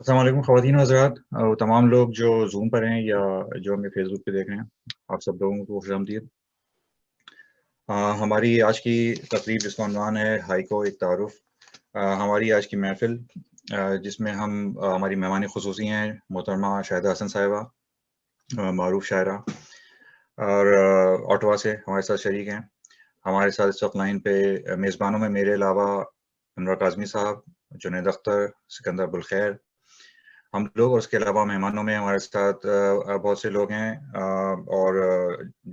السلام علیکم خواتین و حضرات، تمام لوگ جو زوم پر ہیں یا جو ہمیں فیس بک پہ دیکھ رہے ہیں، آپ سب لوگوں کو خوش آمدید۔ ہماری آج کی تقریب جس کا عنوان ہے ہائیکو ایک تعارف۔ ہماری آج کی محفل جس میں ہماری مہمان خصوصی ہیں محترمہ شاہدہ حسن صاحبہ، معروف شاعرہ، اور اوٹوا سے ہمارے ساتھ شریک ہیں۔ ہمارے ساتھ اس وقت لائن پہ میزبانوں میں میرے علاوہ انور کاظمی صاحب، جنید اختر، سکندر ابوالخیر، ہم لوگ، اور اس کے علاوہ مہمانوں میں ہمارے ساتھ بہت سے لوگ ہیں، اور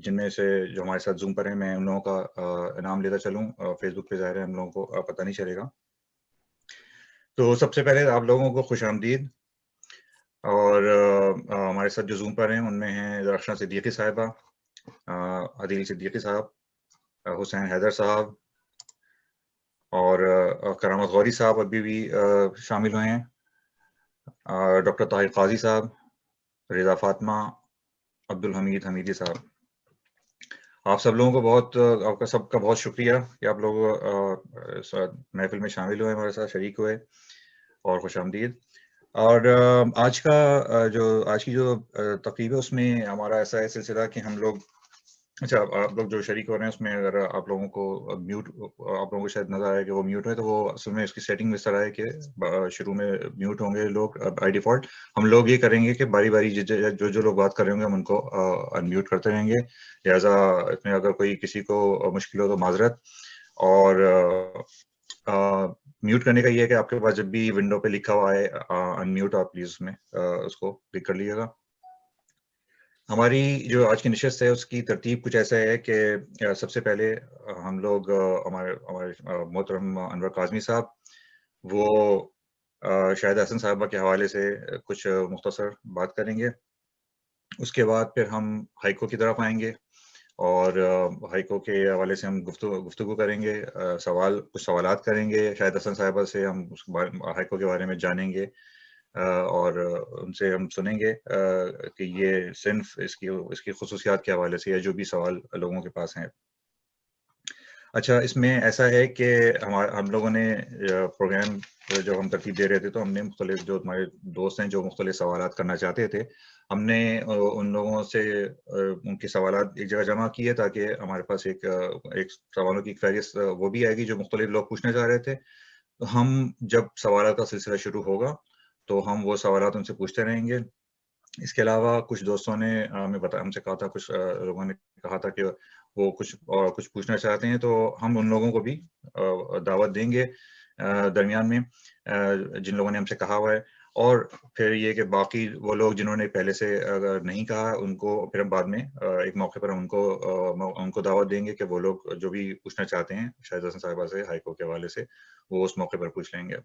جن میں سے جو ہمارے ساتھ زوم پر ہیں میں ان لوگوں کا نام لیتا چلوں، فیس بک پہ ظاہر ہے ہم لوگوں کو پتہ نہیں چلے گا۔ تو سب سے پہلے آپ لوگوں کو خوش آمدید۔ اور ہمارے ساتھ جو زوم پر ہیں ان میں ہیں درخشاں صدیقی صاحبہ، عدیل صدیقی صاحب، حسین حیدر صاحب، اور کرامت غوری صاحب ابھی بھی شامل ہوئے ہیں، ڈاکٹر طاہر قاضی صاحب، رضا فاطمہ، عبدالحمید حمیدی صاحب۔ آپ سب لوگوں کو آپ کا سب کا بہت شکریہ کہ آپ لوگ محفل میں شامل ہوئے، ہمارے ساتھ شریک ہوئے، اور خوش آمدید۔ اور آج کی جو تقریب ہے اس میں ہمارا ایسا ہے سلسلہ کہ ہم لوگ، اچھا آپ لوگ جو شریک ہو رہے ہیں اس میں اگر آپ لوگوں کو آپ لوگوں کو شاید نظر آیا کہ وہ میوٹ ہے، تو وہ اصل میں اس کی سیٹنگ اس طرح ہے کہ شروع میں میوٹ ہوں گے لوگ بائی ڈیفالٹ۔ ہم لوگ یہ کریں گے کہ باری باری جو لوگ بات کر رہے ہوں گے ہم ان کو انمیوٹ کرتے رہیں گے، لہٰذا اس میں اگر کوئی کسی کو مشکل ہو تو معذرت۔ اور میوٹ کرنے کا یہ ہے کہ آپ کے پاس جب بھی ونڈو پہ لکھا ہوا ہے انمیوٹ، آپ پلیز اس میں اس کو کلک کر لیجیے گا۔ ہماری جو آج کی نشست ہے اس کی ترتیب کچھ ایسا ہے کہ سب سے پہلے ہم لوگ ہمارے محترم انور کاظمی صاحب وہ شاہدہ حسن صاحبہ کے حوالے سے کچھ مختصر بات کریں گے۔ اس کے بعد پھر ہم ہائیکو کی طرف آئیں گے، اور ہائیکو کے حوالے سے ہم گفتگو کریں گے، کچھ سوالات کریں گے شاہدہ حسن صاحبہ سے، ہم ہائیکو کے بارے میں جانیں گے، اور ان سے ہم سنیں گے کہ یہ صنف اس کی خصوصیات کے حوالے سے یا جو بھی سوال لوگوں کے پاس ہیں۔ اچھا، اس میں ایسا ہے کہ ہم لوگوں نے پروگرام جو ہم ترتیب دے رہے تھے تو ہم نے مختلف جو ہمارے دوست ہیں جو مختلف سوالات کرنا چاہتے تھے، ہم نے ان لوگوں سے ان کے سوالات ایک جگہ جمع کیے تاکہ ہمارے پاس ایک سوالوں کی فہرست وہ بھی آئے گی جو مختلف لوگ پوچھنا چاہ رہے تھے۔ تو ہم جب سوالات کا سلسلہ شروع ہوگا تو ہم وہ سوالات ان سے پوچھتے رہیں گے۔ اس کے علاوہ کچھ دوستوں نے ہم سے کہا تھا، کچھ لوگوں نے کہا تھا کہ وہ کچھ پوچھنا چاہتے ہیں، تو ہم ان لوگوں کو بھی دعوت دیں گے درمیان میں جن لوگوں نے ہم سے کہا ہوا ہے۔ اور پھر یہ کہ باقی وہ لوگ جنہوں نے پہلے سے اگر نہیں کہا ان کو پھر ہم بعد میں ایک موقع پر ان کو دعوت دیں گے کہ وہ لوگ جو بھی پوچھنا چاہتے ہیں شاہدہ حسن صاحبہ سے ہائیکو کے حوالے سے وہ اس موقع پر پوچھ لیں گے۔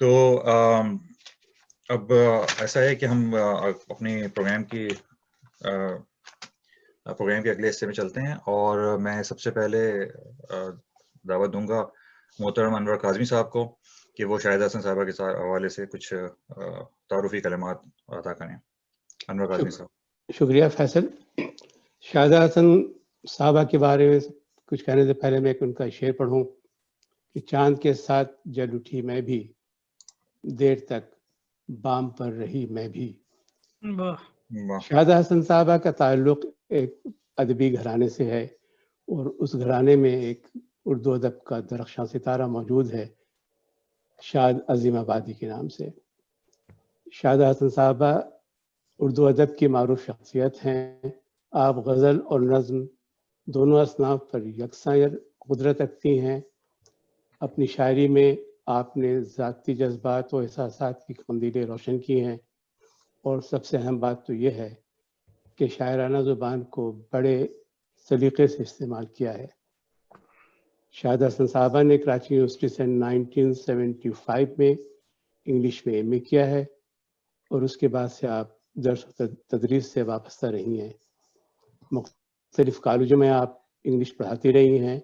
تو اب ایسا ہے کہ ہم اپنے پروگرام کے اگلے حصے میں چلتے ہیں، اور میں سب سے پہلے دعوت دوں گا محترم انور کاظمی صاحب کو کہ وہ شاہدہ حسن صاحبہ کے حوالے سے کچھ تعارفی کلمات عطا کریں۔ انور کاظمی صاحب۔ شکریہ فیصل۔ شاہدہ حسن صاحبہ کے بارے میں کچھ کہنے سے پہلے میں ان کا شعر پڑھوں کہ چاند کے ساتھ جل اٹھی میں بھی، دیر تک بام پر رہی میں بھی۔ شاہدہ حسن صاحبہ کا تعلق ایک ادبی گھرانے سے ہے، اور اس گھرانے میں ایک اردو ادب کا درخشاں ستارہ موجود ہے شاد عظیم آبادی کے نام سے۔ شاہدہ حسن صاحبہ اردو ادب کی معروف شخصیت ہیں۔ آپ غزل اور نظم دونوں اصناف پر یکساں قدرت رکھتی ہیں۔ اپنی شاعری میں آپ نے ذاتی جذبات و احساسات کی قندیلیں روشن کی ہیں، اور سب سے اہم بات تو یہ ہے کہ شاعرانہ زبان کو بڑے سلیقے سے استعمال کیا ہے۔ شاہدہ حسن صاحبہ نے کراچی یونیورسٹی سے 1975 میں انگلش میں ایم اے کیا ہے، اور اس کے بعد سے آپ درس و تدریس سے وابستہ رہی ہیں۔ مختلف کالجوں میں آپ انگلش پڑھاتی رہی ہیں،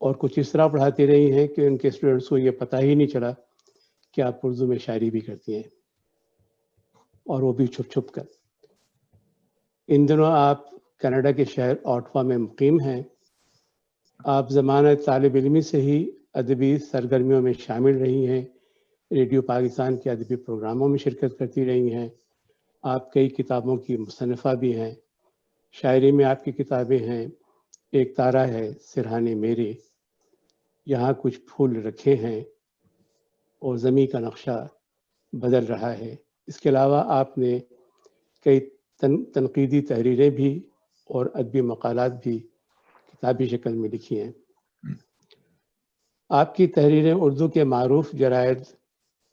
اور کچھ اس طرح پڑھاتی رہی ہیں کہ ان کے اسٹوڈنٹس کو یہ پتہ ہی نہیں چلا کہ آپ اردو میں شاعری بھی کرتی ہیں، اور وہ بھی چھپ چھپ کر۔ ان دنوں آپ کینیڈا کے شہر اوٹوا میں مقیم ہیں۔ آپ زمانہ طالب علمی سے ہی ادبی سرگرمیوں میں شامل رہی ہیں، ریڈیو پاکستان کے ادبی پروگراموں میں شرکت کرتی رہی ہیں. آپ کئی کتابوں کی مصنفہ بھی ہیں. شاعری میں آپ کی کتابیں ہیں ایک تارا ہے سرہانے میرے, یہاں کچھ پھول رکھے ہیں, اور زمیں کا نقشہ بدل رہا ہے. اس کے علاوہ آپ نے کئی تنقیدی تحریریں بھی اور ادبی مقالات بھی کتابی شکل میں لکھی ہیں. آپ کی تحریریں اردو کے معروف جرائد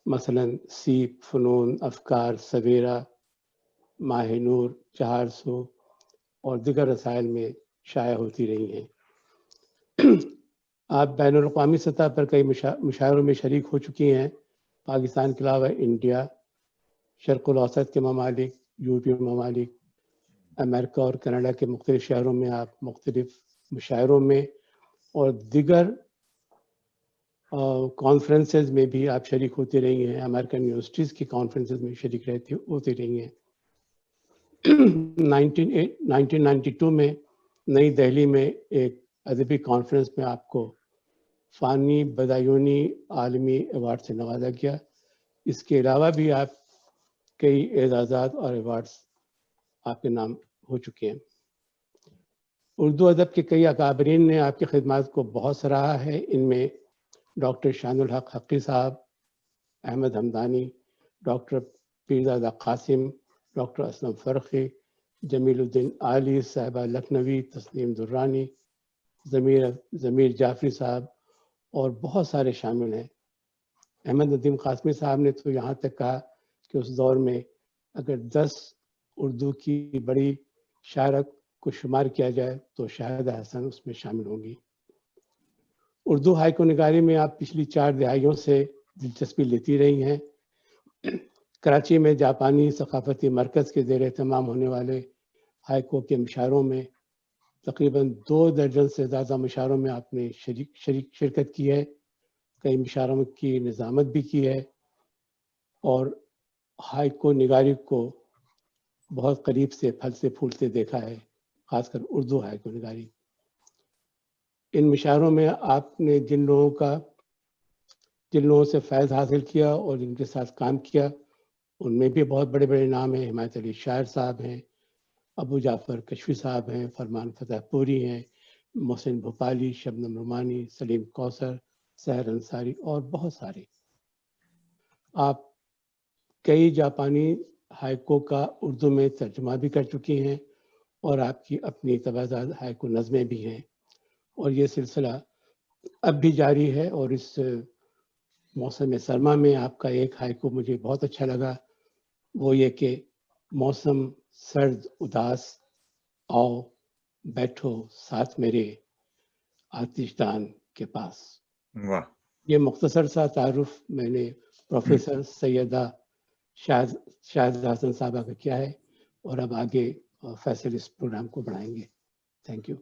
مثلاً سیپ, فنون, افکار, سویرا, ماہ نور, 400 اور دیگر رسائل میں شائع ہوتی رہی ہیں. آپ بین الاقوامی سطح پر کئی مشاعروں میں شریک ہو چکی ہیں. پاکستان کے علاوہ انڈیا, شرق الاوسط کے ممالک, یورپی ممالک, امریکہ اور کینیڈا کے مختلف شہروں میں آپ مختلف مشاعروں میں اور دیگر کانفرنسز میں بھی آپ شریک ہوتی رہی ہیں. امریکن یونیورسٹیز کی کانفرنسز میں شریک ہوتی رہی ہیں. 1992 میں نئی دہلی میں ایک ادبی کانفرنس میں آپ کو فانی بدایونی عالمی ایوارڈ سے نوازا گیا. اس کے علاوہ بھی آپ کئی اعزازات اور ایوارڈز آپ کے نام ہو چکے ہیں. اردو ادب کے کئی اکابرین نے آپ کی خدمات کو بہت سراہا ہے. ان میں ڈاکٹر شان الحق حقی صاحب, احمد حمدانی, ڈاکٹر پیرزادہ قاسم, ڈاکٹر اسلم فرقی, جمیل الدین عالی, صاحبہ لکھنوی, تسلیم درانی, ضمیر جعفری صاحب اور بہت سارے شامل ہیں. احمد ندیم قاسمی صاحب نے تو یہاں تک کہا کہ اس دور میں اگر 10 اردو کی بڑی شاعرہ کو شمار کیا جائے تو شاہدہ حسن اس میں شامل ہوں گی. اردو ہائیکو نگاری میں آپ پچھلی 4 دہائیوں سے دلچسپی لیتی رہی ہیں. کراچی میں جاپانی ثقافتی مرکز کے زیر اہتمام ہونے والے ہائیکو کے مشاعروں میں تقریباً 2 درجن سے زیادہ مشاعروں میں آپ نے شرکت کی ہے. کئی مشاعروں کی نظامت بھی کی ہے اور ہائیکو نگاری کو بہت قریب سے پھلتے پھولتے دیکھا ہے, خاص کر اردو ہائیکو نگاری. ان مشاعروں میں آپ نے جن لوگوں سے فیض حاصل کیا اور جن کے ساتھ کام کیا ان میں بھی بہت بڑے بڑے نام ہیں. حمایت علی شاعر صاحب ہیں, ابو جعفر کشفی صاحب ہیں, فرمان فتح پوری ہیں, محسن بھوپالی, شبنم رومانی, سلیم کوثر, سحر انصاری اور بہت سارے. آپ کئی جاپانی ہائیکو کا اردو میں ترجمہ بھی کر چکی ہیں اور آپ کی اپنی تبادلہ ہائیکو نظمیں بھی ہیں, اور یہ سلسلہ اب بھی جاری ہے. اور اس موسم سرما میں آپ کا ایک ہائیکو مجھے بہت اچھا لگا, وہ یہ کہ موسم سرد اداس, آؤ بیٹھو ساتھ میرے آتش دان کے پاس. واہ, یہ مختصر سا تعارف میں نے پروفیسر سیدہ شاہد حسن صاحبہ کا کیا ہے, اور اب آگے فیصل اس پروگرام کو بڑھائیں گے. Thank you.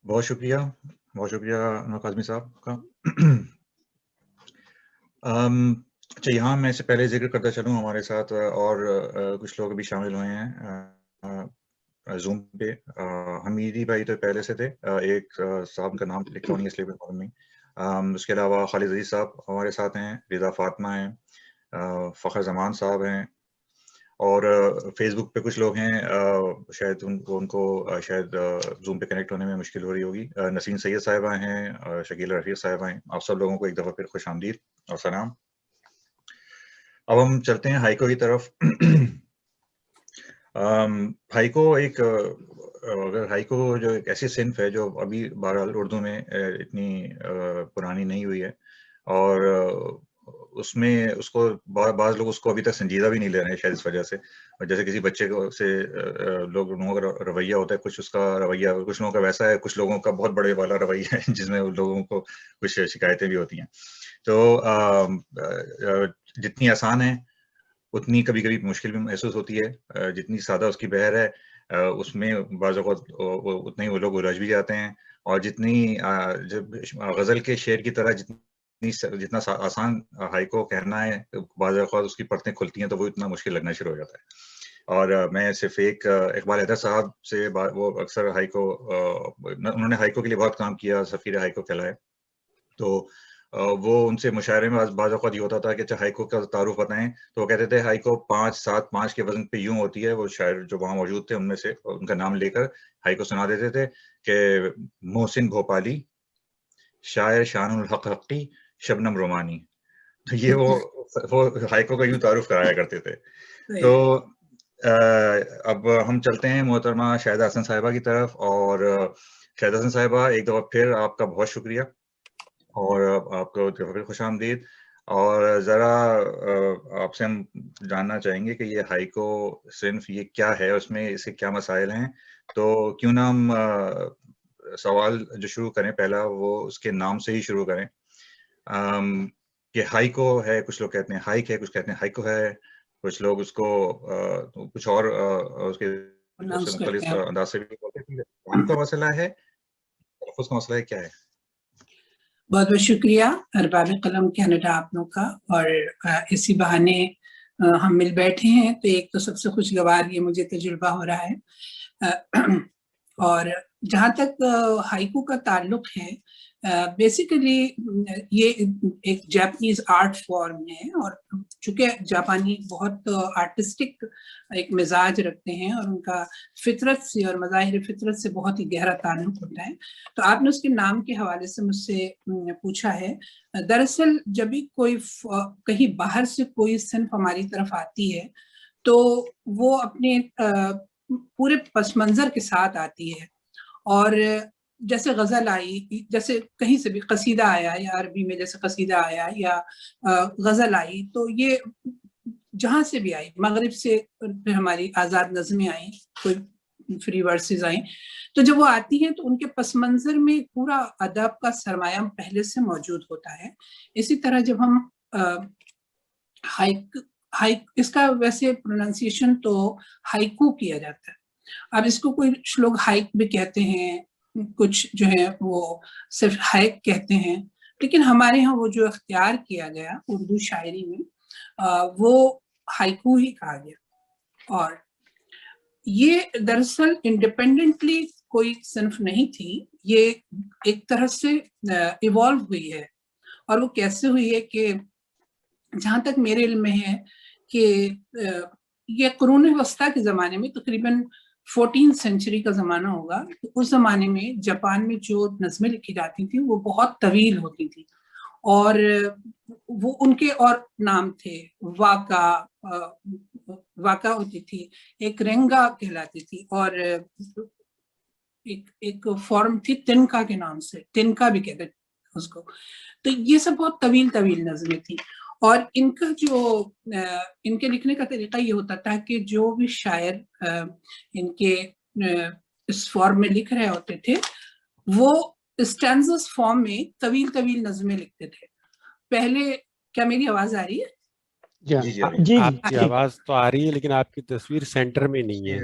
بہت شکریہ انور قاسمی صاحب کا. اچھا, یہاں میں سے پہلے ذکر کرتا چلوں ہمارے ساتھ اور کچھ لوگ بھی شامل ہوئے ہیں زوم پہ. حمیدی بھائی تو پہلے سے تھے, ایک صاحب کا نام لکھا نہیں اس لیے معلوم نہیں. اس کے علاوہ خالد عزیز صاحب ہمارے ساتھ ہیں, رضا فاطمہ ہیں, فخر زمان صاحب ہیں, اور فیس بک پہ کچھ لوگ ہیں, شاید ان کو شاید زوم پہ کنیکٹ ہونے میں مشکل ہو رہی ہوگی. نسیم سید صاحبہ ہیں, شکیل رفیق صاحبہ ہیں. آپ سب لوگوں کو ایک دفعہ پھر خوش آمدید اور سلام. اب ہم چلتے ہیں ہائیکو کی طرف. ہائیکو اگر ہائیکو جو ایک ایسی صنف ہے جو ابھی بہرحال اردو میں اتنی پرانی نہیں ہوئی ہے, اور اس میں اس کو بعض لوگ اس کو ابھی تک سنجیدہ بھی نہیں لے رہے ہیں شاید اس وجہ سے. جیسے کسی بچے سے لوگوں کا رویہ ہوتا ہے, کچھ اس کا رویہ کچھ لوگوں کا ویسا ہے, کچھ لوگوں کا بہت بڑے والا رویہ ہے جس میں لوگوں کو کچھ شکایتیں بھی ہوتی ہیں. تو جتنی آسان ہے اتنی کبھی کبھی مشکل بھی محسوس ہوتی ہے. جتنی سادہ اس کی بحر ہے اس میں بعض اوقات اتنے ہی وہ لوگ الجھ بھی جاتے ہیں, اور جتنی جب غزل کے شعر کی طرح جتنا آسان ہائیکو کہنا ہے بعض اوقات اس کی پرتیں کھلتی ہیں تو وہ اتنا مشکل لگنا شروع ہو جاتا ہے. اور میں صرف ایک اقبال حیدر صاحب سے وہ اکثر ہائیکو انہوں نے ہائیکو کے لیے بہت کام کیا, سفیر ہائیکو کہلائے, تو وہ ان سے مشاعرے میں بعض اوقات یہ ہوتا تھا کہ اچھا ہائیکو کا تعارف بتائیں، تو وہ کہتے تھے ہائیکو 5-7-5 کے وزن پہ یوں ہوتی ہے. وہ شاعر جو وہاں موجود تھے ان میں سے ان کا نام لے کر ہائیکو سنا دیتے تھے کہ محسن بھوپالی، شاعر شان الحق حقی، شبنم رومانی. تو یہ وہ ہائیکو کا یوں تعارف کرایا کرتے تھے. تو اب ہم چلتے ہیں محترمہ شاہدہ حسن صاحبہ کی طرف. اور شاہدہ حسن صاحبہ ایک دفعہ پھر آپ کا بہت شکریہ اور آپ کو پھر خوش آمدید. اور ذرا آپ سے ہم جاننا چاہیں گے کہ یہ ہائیکو صنف یہ کیا ہے، اس میں اس کے کیا مسائل ہیں. تو کیوں نہ ہم سوال جو شروع کریں پہلا وہ اس کے نام سے ہی شروع کریں کہ ہائیکو ہے. کچھ لوگ کہتے ہیں ہائیک ہے، کچھ کہتے ہیں ہائیکو ہے، کچھ لوگ اس کو کچھ اور اس کے مختلف انداز سے بھی بولتے ہیں. نام کا مسئلہ ہے، تلفظ کا مسئلہ ہے، کیا ہے؟ بہت بہت شکریہ ارباب قلم کینیڈا آپ لوگ کا. اور اسی بہانے ہم مل بیٹھے ہیں تو ایک تو سب سے خوشگوار یہ مجھے تجربہ ہو رہا ہے. اور جہاں تک ہائیکو کا تعلق ہے، بیسیکلی یہ ایک جاپنیز آرٹ فارم ہے. اور چونکہ جاپانی بہت آرٹسٹک ایک مزاج رکھتے ہیں اور ان کا فطرت سے اور مظاہر فطرت سے بہت ہی گہرا تعلق ہوتا ہے. تو آپ نے اس کے نام کے حوالے سے مجھ سے پوچھا ہے. دراصل جب بھی کوئی کہیں باہر سے کوئی صنف ہماری طرف آتی ہے تو وہ اپنے پورے پس منظر کے ساتھ آتی ہے. اور جیسے غزل آئی، جیسے کہیں سے بھی قصیدہ آیا یا عربی میں جیسے قصیدہ آیا یا غزل آئی، تو یہ جہاں سے بھی آئی، مغرب سے پھر ہماری آزاد نظمیں آئیں، کوئی فری ورسز آئیں، تو جب وہ آتی ہیں تو ان کے پس منظر میں پورا ادب کا سرمایہ پہلے سے موجود ہوتا ہے. اسی طرح جب ہم ہائیک اس کا ویسے پروننسیشن تو ہائیکو کیا جاتا ہے. اب اس کو کوئی لوگ ہائیک بھی کہتے ہیں، کچھ جو ہے وہ صرف ہائیک کہتے ہیں، لیکن ہمارے ہاں وہ جو اختیار کیا گیا اردو شاعری میں وہ ہائیکو ہی کہا گیا. اور یہ دراصل انڈیپینڈنٹلی کوئی صنف نہیں تھی، یہ ایک طرح سے ایوالو ہوئی ہے. اور وہ کیسے ہوئی ہے کہ جہاں تک میرے علم میں ہے کہ یہ قرون وسطیٰ کے زمانے میں تقریباً 14 سینچری کا زمانہ ہوگا. تو اس زمانے میں جاپان میں جو نظمیں لکھی جاتی تھیں وہ بہت طویل ہوتی تھی، اور وہ ان کے اور نام تھے. واکا ہوتی تھی، ایک رنگا کہلاتی تھی، اور ایک فارم تھی تنکا کے نام سے، تنکا بھی کہتے تھے اس کو. تو یہ سب بہت طویل نظمیں تھیں. اور ان کا جو ان کے لکھنے کا طریقہ یہ ہوتا تھا کہ جو بھی شاعر ان کے اس فارم میں لکھ رہے ہوتے تھے وہ اسٹینزس فارم میں طویل نظمیں لکھتے تھے. پہلے کیا میری آواز آ رہی ہے؟ جی آپ کی آواز تو آ رہی ہے لیکن آپ کی تصویر سینٹر میں نہیں ہے.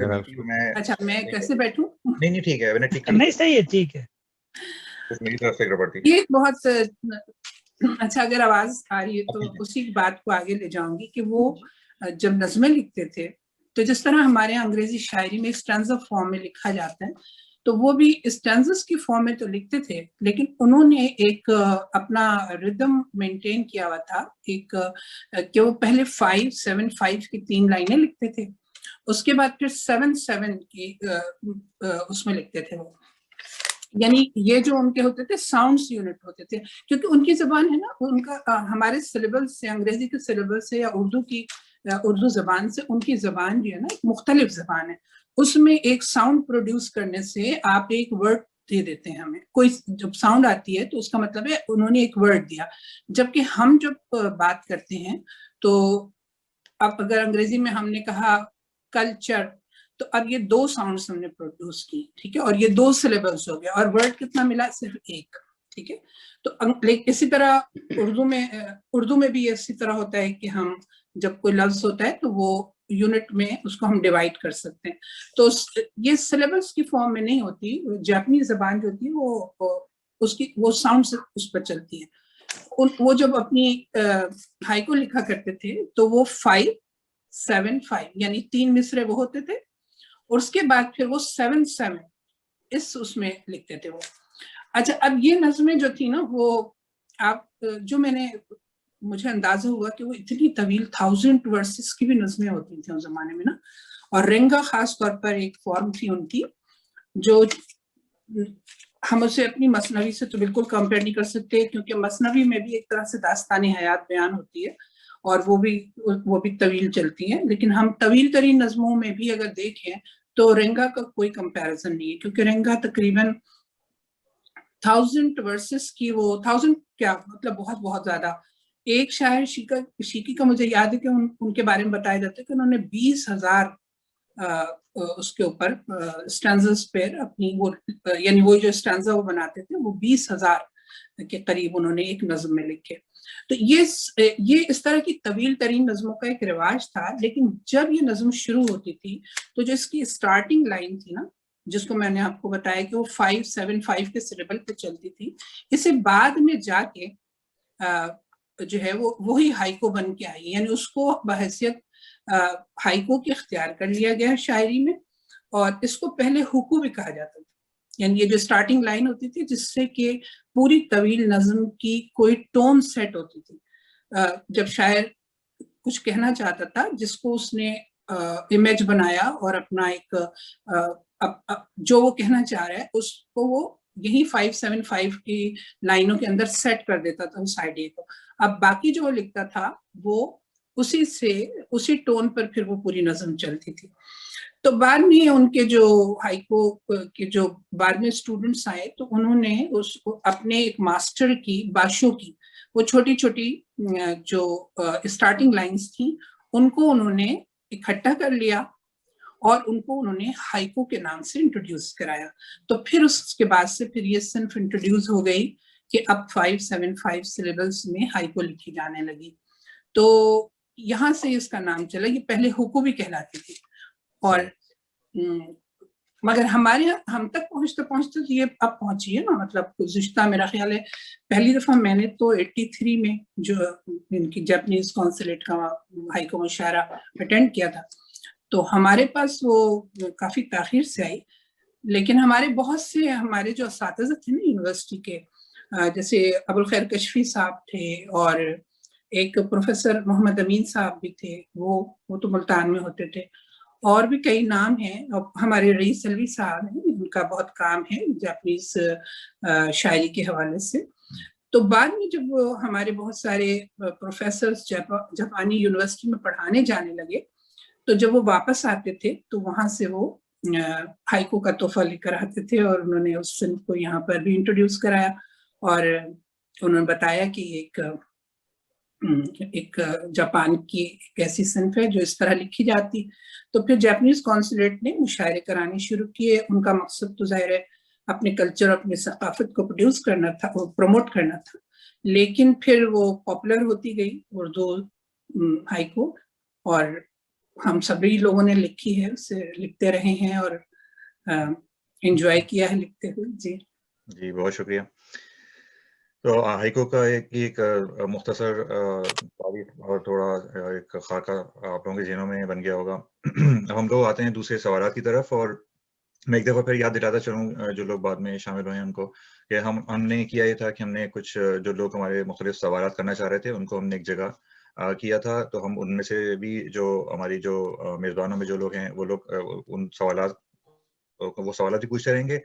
اچھا میں کیسے بیٹھوں؟ نہیں ٹھیک ہے، نہیں صحیح ہے، ٹھیک ہے. میری طرف سے گڑبڑ تھی. یہ بہت اچھا، اگر آواز آ رہی ہے تو اسی بات کو آگے لے جاؤں گی کہ وہ جب نظمیں لکھتے تھے تو جس طرح ہمارے انگریزی شاعری میں اسٹینزا فارم میں لکھا جاتا ہے تو وہ بھی اسٹینزس کی فارم میں تو لکھتے تھے، لیکن انہوں نے ایک اپنا ردم مینٹین کیا ہوا تھا، ایک کہ وہ پہلے 5-7-5 کی 3 لائنیں لکھتے تھے، اس کے بعد پھر 7-7 کی اس میں لکھتے تھے وہ. یعنی یہ جو ان کے ہوتے تھے ساؤنڈز یونٹ ہوتے تھے، کیونکہ ان کی زبان ہے نا، ان کا ہمارے سلیبل سے، انگریزی کے سلیبل سے یا اردو زبان سے ان کی زبان جو ہے نا ایک مختلف زبان ہے. اس میں ایک ساؤنڈ پروڈیوس کرنے سے آپ ایک ورڈ دے دیتے ہیں ہمیں، کوئی جب ساؤنڈ آتی ہے تو اس کا مطلب ہے انہوں نے ایک ورڈ دیا. جبکہ ہم جب بات کرتے ہیں تو اب اگر انگریزی میں ہم نے کہا کلچر تو اب یہ 2 ساؤنڈز ہم نے پروڈیوس کی، ٹھیک ہے، اور یہ 2 سلیبلز ہو گئے اور ورڈ کتنا ملا؟ صرف 1، ٹھیک ہے. تو اسی طرح اردو میں بھی اسی طرح ہوتا ہے کہ ہم جب کوئی لفظ ہوتا ہے تو وہ یونٹ میں اس کو ہم ڈیوائڈ کر سکتے ہیں. تو یہ سلیبلز کی فارم میں نہیں ہوتی. جاپنی زبان جو ہوتی ہے وہ ساؤنڈ سے اس پر چلتی ہے. وہ جب اپنی ہائیکو لکھا کرتے تھے تو وہ 5-7-5 یعنی 3 مصرے وہ ہوتے تھے، اور اس کے بعد پھر وہ 7-7 اس میں لکھتے تھے وہ. اچھا، اب یہ نظمیں جو تھی نا وہ آپ جو مجھے اندازہ ہوا کہ وہ اتنی طویل 1000 ورسز کی بھی نظمیں ہوتی تھیں اس زمانے میں نا. اور رنگا خاص طور پر ایک فارم تھی ان کی جو ہم اسے اپنی مثنوی سے تو بالکل کمپیئر نہیں کر سکتے، کیونکہ مثنوی میں بھی ایک طرح سے داستانی حیات بیان ہوتی ہے اور وہ بھی طویل چلتی ہیں. لیکن ہم طویل ترین نظموں میں بھی اگر دیکھیں تو رنگا کا کوئی کمپیریزن نہیں ہے، کیونکہ رنگا تقریباً 1000 ورسز کی، وہ 1000 کیا مطلب بہت بہت زیادہ. ایک شاعر شیکی کا مجھے یاد ہے کہ ان کے بارے میں بتایا جاتا ہے کہ انہوں نے 20,000 اس کے اوپر اسٹینزز پہ اپنی یعنی وہ جو اسٹینزا وہ بناتے تھے وہ 20,000 کے قریب انہوں نے ایک نظم میں لکھے. تو یہ اس طرح کی طویل ترین نظموں کا ایک رواج تھا. لیکن جب یہ نظم شروع ہوتی تھی تو جو اس کی اسٹارٹنگ لائن تھی نا، جس کو میں نے آپ کو بتایا کہ وہ 5-7-5 کے سلیبل پہ چلتی تھی، اسے بعد میں جا کے جو ہے وہ وہی ہائیکو بن کے آئی، یعنی اس کو بحیثیت ہائیکو کی اختیار کر لیا گیا شاعری میں. اور اس کو پہلے حکو بھی کہا جاتا تھا، یعنی یہ جو اسٹارٹنگ لائن ہوتی تھی جس سے کہ پوری طویل نظم کی کوئی ٹون سیٹ ہوتی تھی. جب شاعر کچھ کہنا چاہتا تھا جس کو اس نے امیج بنایا اور اپنا ایک جو وہ کہنا چاہ رہا ہے اس کو وہ یہی 5-7-5 کی لائنوں کے اندر سیٹ کر دیتا تھا اس آئیڈیا کو. اب باقی جو وہ لکھتا تھا وہ اسی ٹون پر پھر وہ پوری نظم چلتی تھی. تو بعد میں ان کے جو ہائیکو کے جو بعد میں اسٹوڈنٹس آئے تو انہوں نے اس کو اپنے ایک ماسٹر کی باشو کی وہ چھوٹی چھوٹی جو اسٹارٹنگ لائنز تھیں ان کو انہوں نے اکٹھا کر لیا اور ان کو انہوں نے ہائیکو کے نام سے انٹروڈیوس کرایا. تو پھر اس کے بعد سے پھر یہ صنف انٹروڈیوس ہو گئی کہ اب 5-7-5 سلیبلز میں ہائیکو لکھی جانے لگی. تو یہاں سے اس کا نام چلا. یہ پہلے حکو بھی کہلاتی تھی. اور مگر ہم تک پہنچتے تو یہ اب پہنچی ہے نا، مطلب گزشتہ میرا خیال ہے پہلی دفعہ میں نے تو 83 میں جو ان کی جاپنیز کونسلیٹ کا ہائیکو مشاعرہ اٹینڈ کیا تھا تو ہمارے پاس وہ کافی تاخیر سے آئی. لیکن ہمارے جو اساتذہ تھے نا یونیورسٹی کے، جیسے ابوالخیر کشفی صاحب تھے اور ایک پروفیسر محمد امین صاحب بھی تھے، وہ تو ملتان میں ہوتے تھے، اور بھی کئی نام ہیں. ہمارے رئیس علوی صاحب ہیں، ان کا بہت کام ہے جاپنیز شاعری کے حوالے سے. تو بعد میں جب ہمارے بہت سارے پروفیسرز جاپانی یونیورسٹی میں پڑھانے جانے لگے تو جب وہ واپس آتے تھے تو وہاں سے وہ ہائیکو کا تحفہ لے کر آتے تھے اور انہوں نے اس صنف کو یہاں پر بھی انٹروڈیوس کرایا اور انہوں نے بتایا کہ ایک جاپان کی ایک ایسی صنف ہے جو اس طرح لکھی جاتی. تو پھر جاپنیز کونسلیٹ نے مشاعرے کرانے شروع کیے. ان کا مقصد تو ظاہر ہے اپنے کلچر اپنی ثقافت کو پروڈیوس کرنا تھا، پروموٹ کرنا تھا. لیکن پھر وہ پاپولر ہوتی گئی اردو ہائیکو اور ہم سبھی لوگوں نے لکھی ہے، اسے لکھتے رہے ہیں اور انجوائے کیا ہے لکھتے ہوئے. جی بہت شکریہ. تو ہائیکو کا ایک مختصر تعریف اور تھوڑا ایک خاکہ آپ لوگوں کے ذہنوں میں بن گیا ہوگا. ہم لوگ آتے ہیں دوسرے سوالات کی طرف اور میں ایک دفعہ پھر یاد دلاتا چلوں جو لوگ بعد میں شامل ہوئے ہیں ان کو کہ ہم نے کیا یہ تھا کہ ہم نے کچھ جو لوگ ہمارے مختلف سوالات کرنا چاہ رہے تھے ان کو ہم نے ایک جگہ کیا تھا. تو ہم ان میں سے بھی جو ہماری جو میزبانوں میں جو لوگ ہیں وہ لوگ ان سوالات بھی پوچھتے رہیں گے.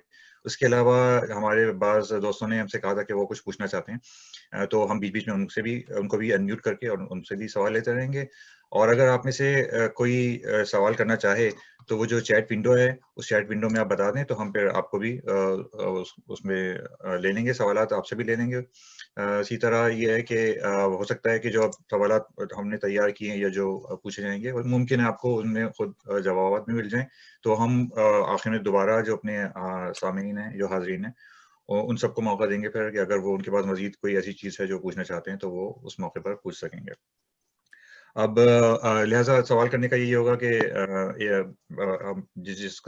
اس کے علاوہ ہمارے بعض دوستوں نے ہم سے کہا تھا کہ وہ کچھ پوچھنا چاہتے ہیں تو ہم بیچ بیچ میں ان کو بھی انمیوٹ کر کے اور ان سے بھی سوال لیتے رہیں گے. اور اگر آپ میں سے کوئی سوال کرنا چاہے تو وہ جو چیٹ ونڈو ہے اس چیٹ ونڈو میں آپ بتا دیں تو ہم پھر آپ کو بھی اس میں لے لیں گے، سوالات آپ سے بھی لے لیں گے. اسی طرح یہ ہے کہ ہو سکتا ہے کہ جو سوالات ہم نے تیار کیے ہیں یا جو پوچھے جائیں گے ممکن ہے آپ کو ان میں خود جوابات بھی مل جائیں. تو ہم آخر میں دوبارہ جو اپنے سامعین ہیں جو حاضرین ہیں ان سب کو موقع دیں گے پھر کہ اگر وہ ان کے پاس مزید کوئی ایسی چیز ہے جو پوچھنا چاہتے ہیں تو وہ اس موقع پر پوچھ سکیں گے. اب لہٰذا سوال کرنے کا یہی ہوگا کہ جس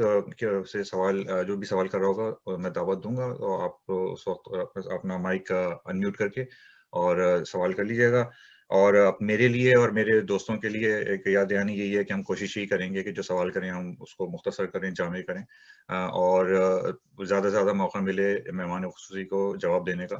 سے سوال جو بھی سوال کر رہا ہوگا میں دعوت دوں گا تو آپ اس وقت اپنا مائک انمیوٹ کر کے اور سوال کر لیجیے گا. اور میرے لیے اور میرے دوستوں کے لیے ایک یاد دہانی یہی ہے کہ ہم کوشش ہی کریں گے کہ جو سوال کریں ہم اس کو مختصر کریں، جامع کریں اور زیادہ سے زیادہ موقع ملے مہمان خصوصی کو جواب دینے کا.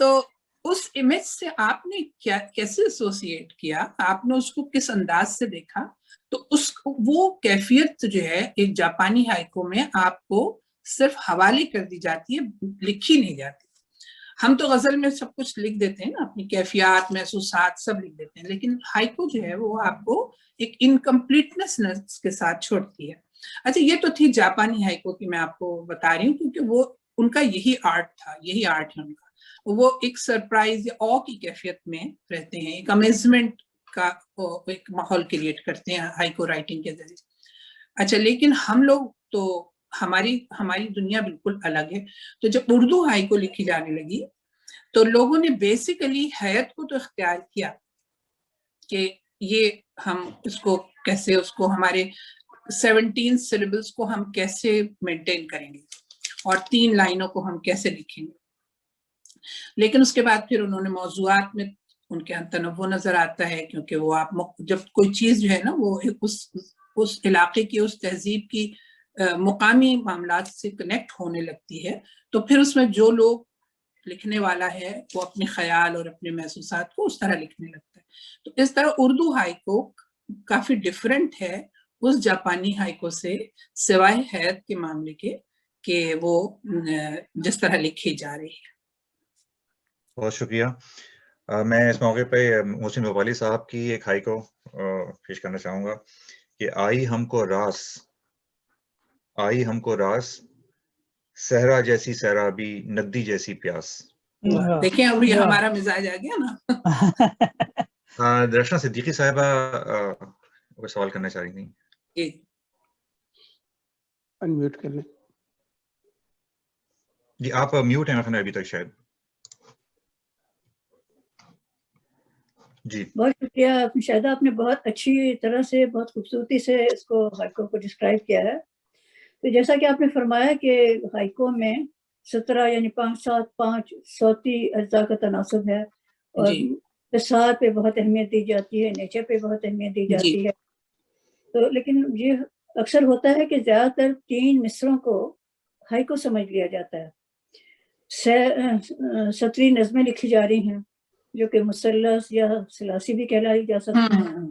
تو اس امیج سے آپ نے کیا کیسے ایسوسیٹ کیا, آپ نے اس کو کس انداز سے دیکھا؟ تو اس وہ کیفیت جو ہے ایک جاپانی ہائیکو میں آپ کو صرف حوالے کر دی جاتی ہے, لکھی نہیں جاتی. ہم تو غزل میں سب کچھ لکھ دیتے ہیں نا, اپنی کیفیات, محسوسات سب لکھ دیتے ہیں, لیکن ہائیکو جو ہے وہ آپ کو ایک انکمپلیٹنس کے ساتھ چھوڑتی ہے. اچھا, یہ تو تھی جاپانی ہائیکو کی میں آپ کو بتا رہی ہوں, کیونکہ وہ ان کا یہی آرٹ تھا, یہی آرٹ ہے ان کا. وہ ایک سرپرائز یا او کی کیفیت میں رہتے ہیں, ایک امیزمنٹ کا ایک ماحول کریٹ کرتے ہیں ہائیکو رائٹنگ کے ذریعے. اچھا, لیکن ہم لوگ تو ہماری دنیا بالکل الگ ہے. تو جب اردو ہائیکو لکھی جانے لگی تو لوگوں نے بیسیکلی حیات کو تو اختیار کیا کہ یہ ہم اس کو کیسے, اس کو ہمارے 17 سیلیبلز کو ہم کیسے مینٹین کریں گے اور 3 لائنوں کو ہم کیسے لکھیں گے. لیکن اس کے بعد پھر انہوں نے موضوعات میں ان کے تنوع نظر آتا ہے, کیونکہ وہ آپ جب کوئی چیز جو ہے نا وہ اس علاقے کی, اس تہذیب کی مقامی معاملات سے کنیکٹ ہونے لگتی ہے, تو پھر اس میں جو لوگ لکھنے والا ہے وہ اپنے خیال اور اپنے محسوسات کو اس طرح لکھنے لگتا ہے. تو اس طرح اردو ہائیکو کافی ڈفرینٹ ہے اس جاپانی ہائیکو سے, سوائے حیات کے معاملے کے کہ وہ جس طرح لکھی جا رہی ہے. بہت شکریہ. میں اس موقع پہ محسن بھوپالی صاحب کی ایک ہائیکو پیش کرنا چاہوں گا کہ آئی ہم کو راس صحرا جیسی سیرابی, ندی جیسی پیاس. دیکھیں اب یہ ہمارا مزاج آ گیا نا. درشنا صدیقی صاحبہ کوئی سوال کرنا چاہ رہی تھیں. انمیوٹ کر لیں. جی آپ میوٹ ہیں ابھی تک شاید. جی بہت شکریہ شاہدہ, آپ نے بہت اچھی طرح سے, بہت خوبصورتی سے اس کو ہائیکو کو ڈسکرائب کیا ہے. تو جیسا کہ آپ نے فرمایا کہ ہائیکو میں 17 یعنی 5-7-5 صوتی اجزاء کا تناسب ہے, اور فساد پہ بہت اہمیت دی جاتی ہے, نیچر پہ بہت اہمیت دی جاتی ہے. تو لیکن یہ اکثر ہوتا ہے کہ زیادہ تر 3 مصروں کو ہائیکو سمجھ لیا جاتا ہے. 17 نظمیں لکھی جا رہی ہیں جو کہ مثلث یا ثلاثی بھی کہلائی جا سکتی ہیں.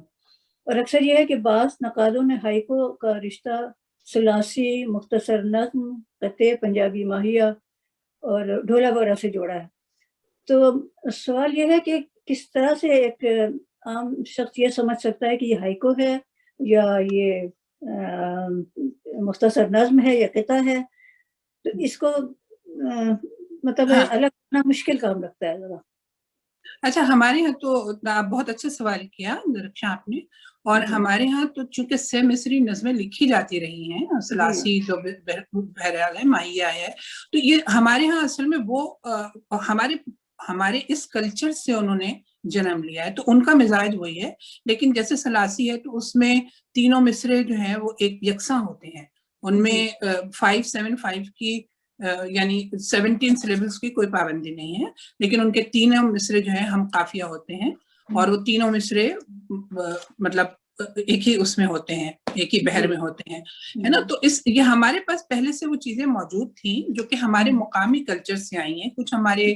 اور اکثر یہ ہے کہ بعض نقادوں نے ہائیکو کا رشتہ ثلاثی, مختصر نظم, قطع, پنجابی ماہیہ اور ڈھولا وغیرہ سے جوڑا ہے. تو سوال یہ ہے کہ کس طرح سے ایک عام شخص یہ سمجھ سکتا ہے کہ یہ ہائیکو ہے یا یہ مختصر نظم ہے یا قطع ہے. تو اس کو مطلب الگ کرنا مشکل کام لگتا ہے ذرا. اچھا, ہمارے یہاں تو بہت اچھا سوال کیا درخشاں آپ نے, اور ہمارے ہاں تو چونکہ 6 مصری نظمیں لکھی جاتی رہی ہیں, ثلاثی جو بہرحال ہے, ماہیہ ہے, تو یہ ہمارے ہاں اصل میں وہ ہمارے اس کلچر سے انہوں نے جنم لیا ہے, تو ان کا مزاج وہی ہے. لیکن جیسے ثلاثی ہے تو اس میں تینوں مصرے جو ہیں وہ ایک یکساں ہوتے ہیں, ان میں 5-7-5 کی یعنی 17 سلیبلز کی کوئی پابندی نہیں ہے, لیکن ان کے تینوں مصرے جو ہیں ہم قافیہ ہوتے ہیں, اور وہ تینوں مصرے مطلب ایک ہی اس میں ہوتے ہیں, ایک ہی بحر میں ہوتے ہیں, ہے نا. تو یہ ہمارے پاس پہلے سے وہ چیزیں موجود تھیں جو کہ ہمارے مقامی کلچر سے آئی ہیں, کچھ ہمارے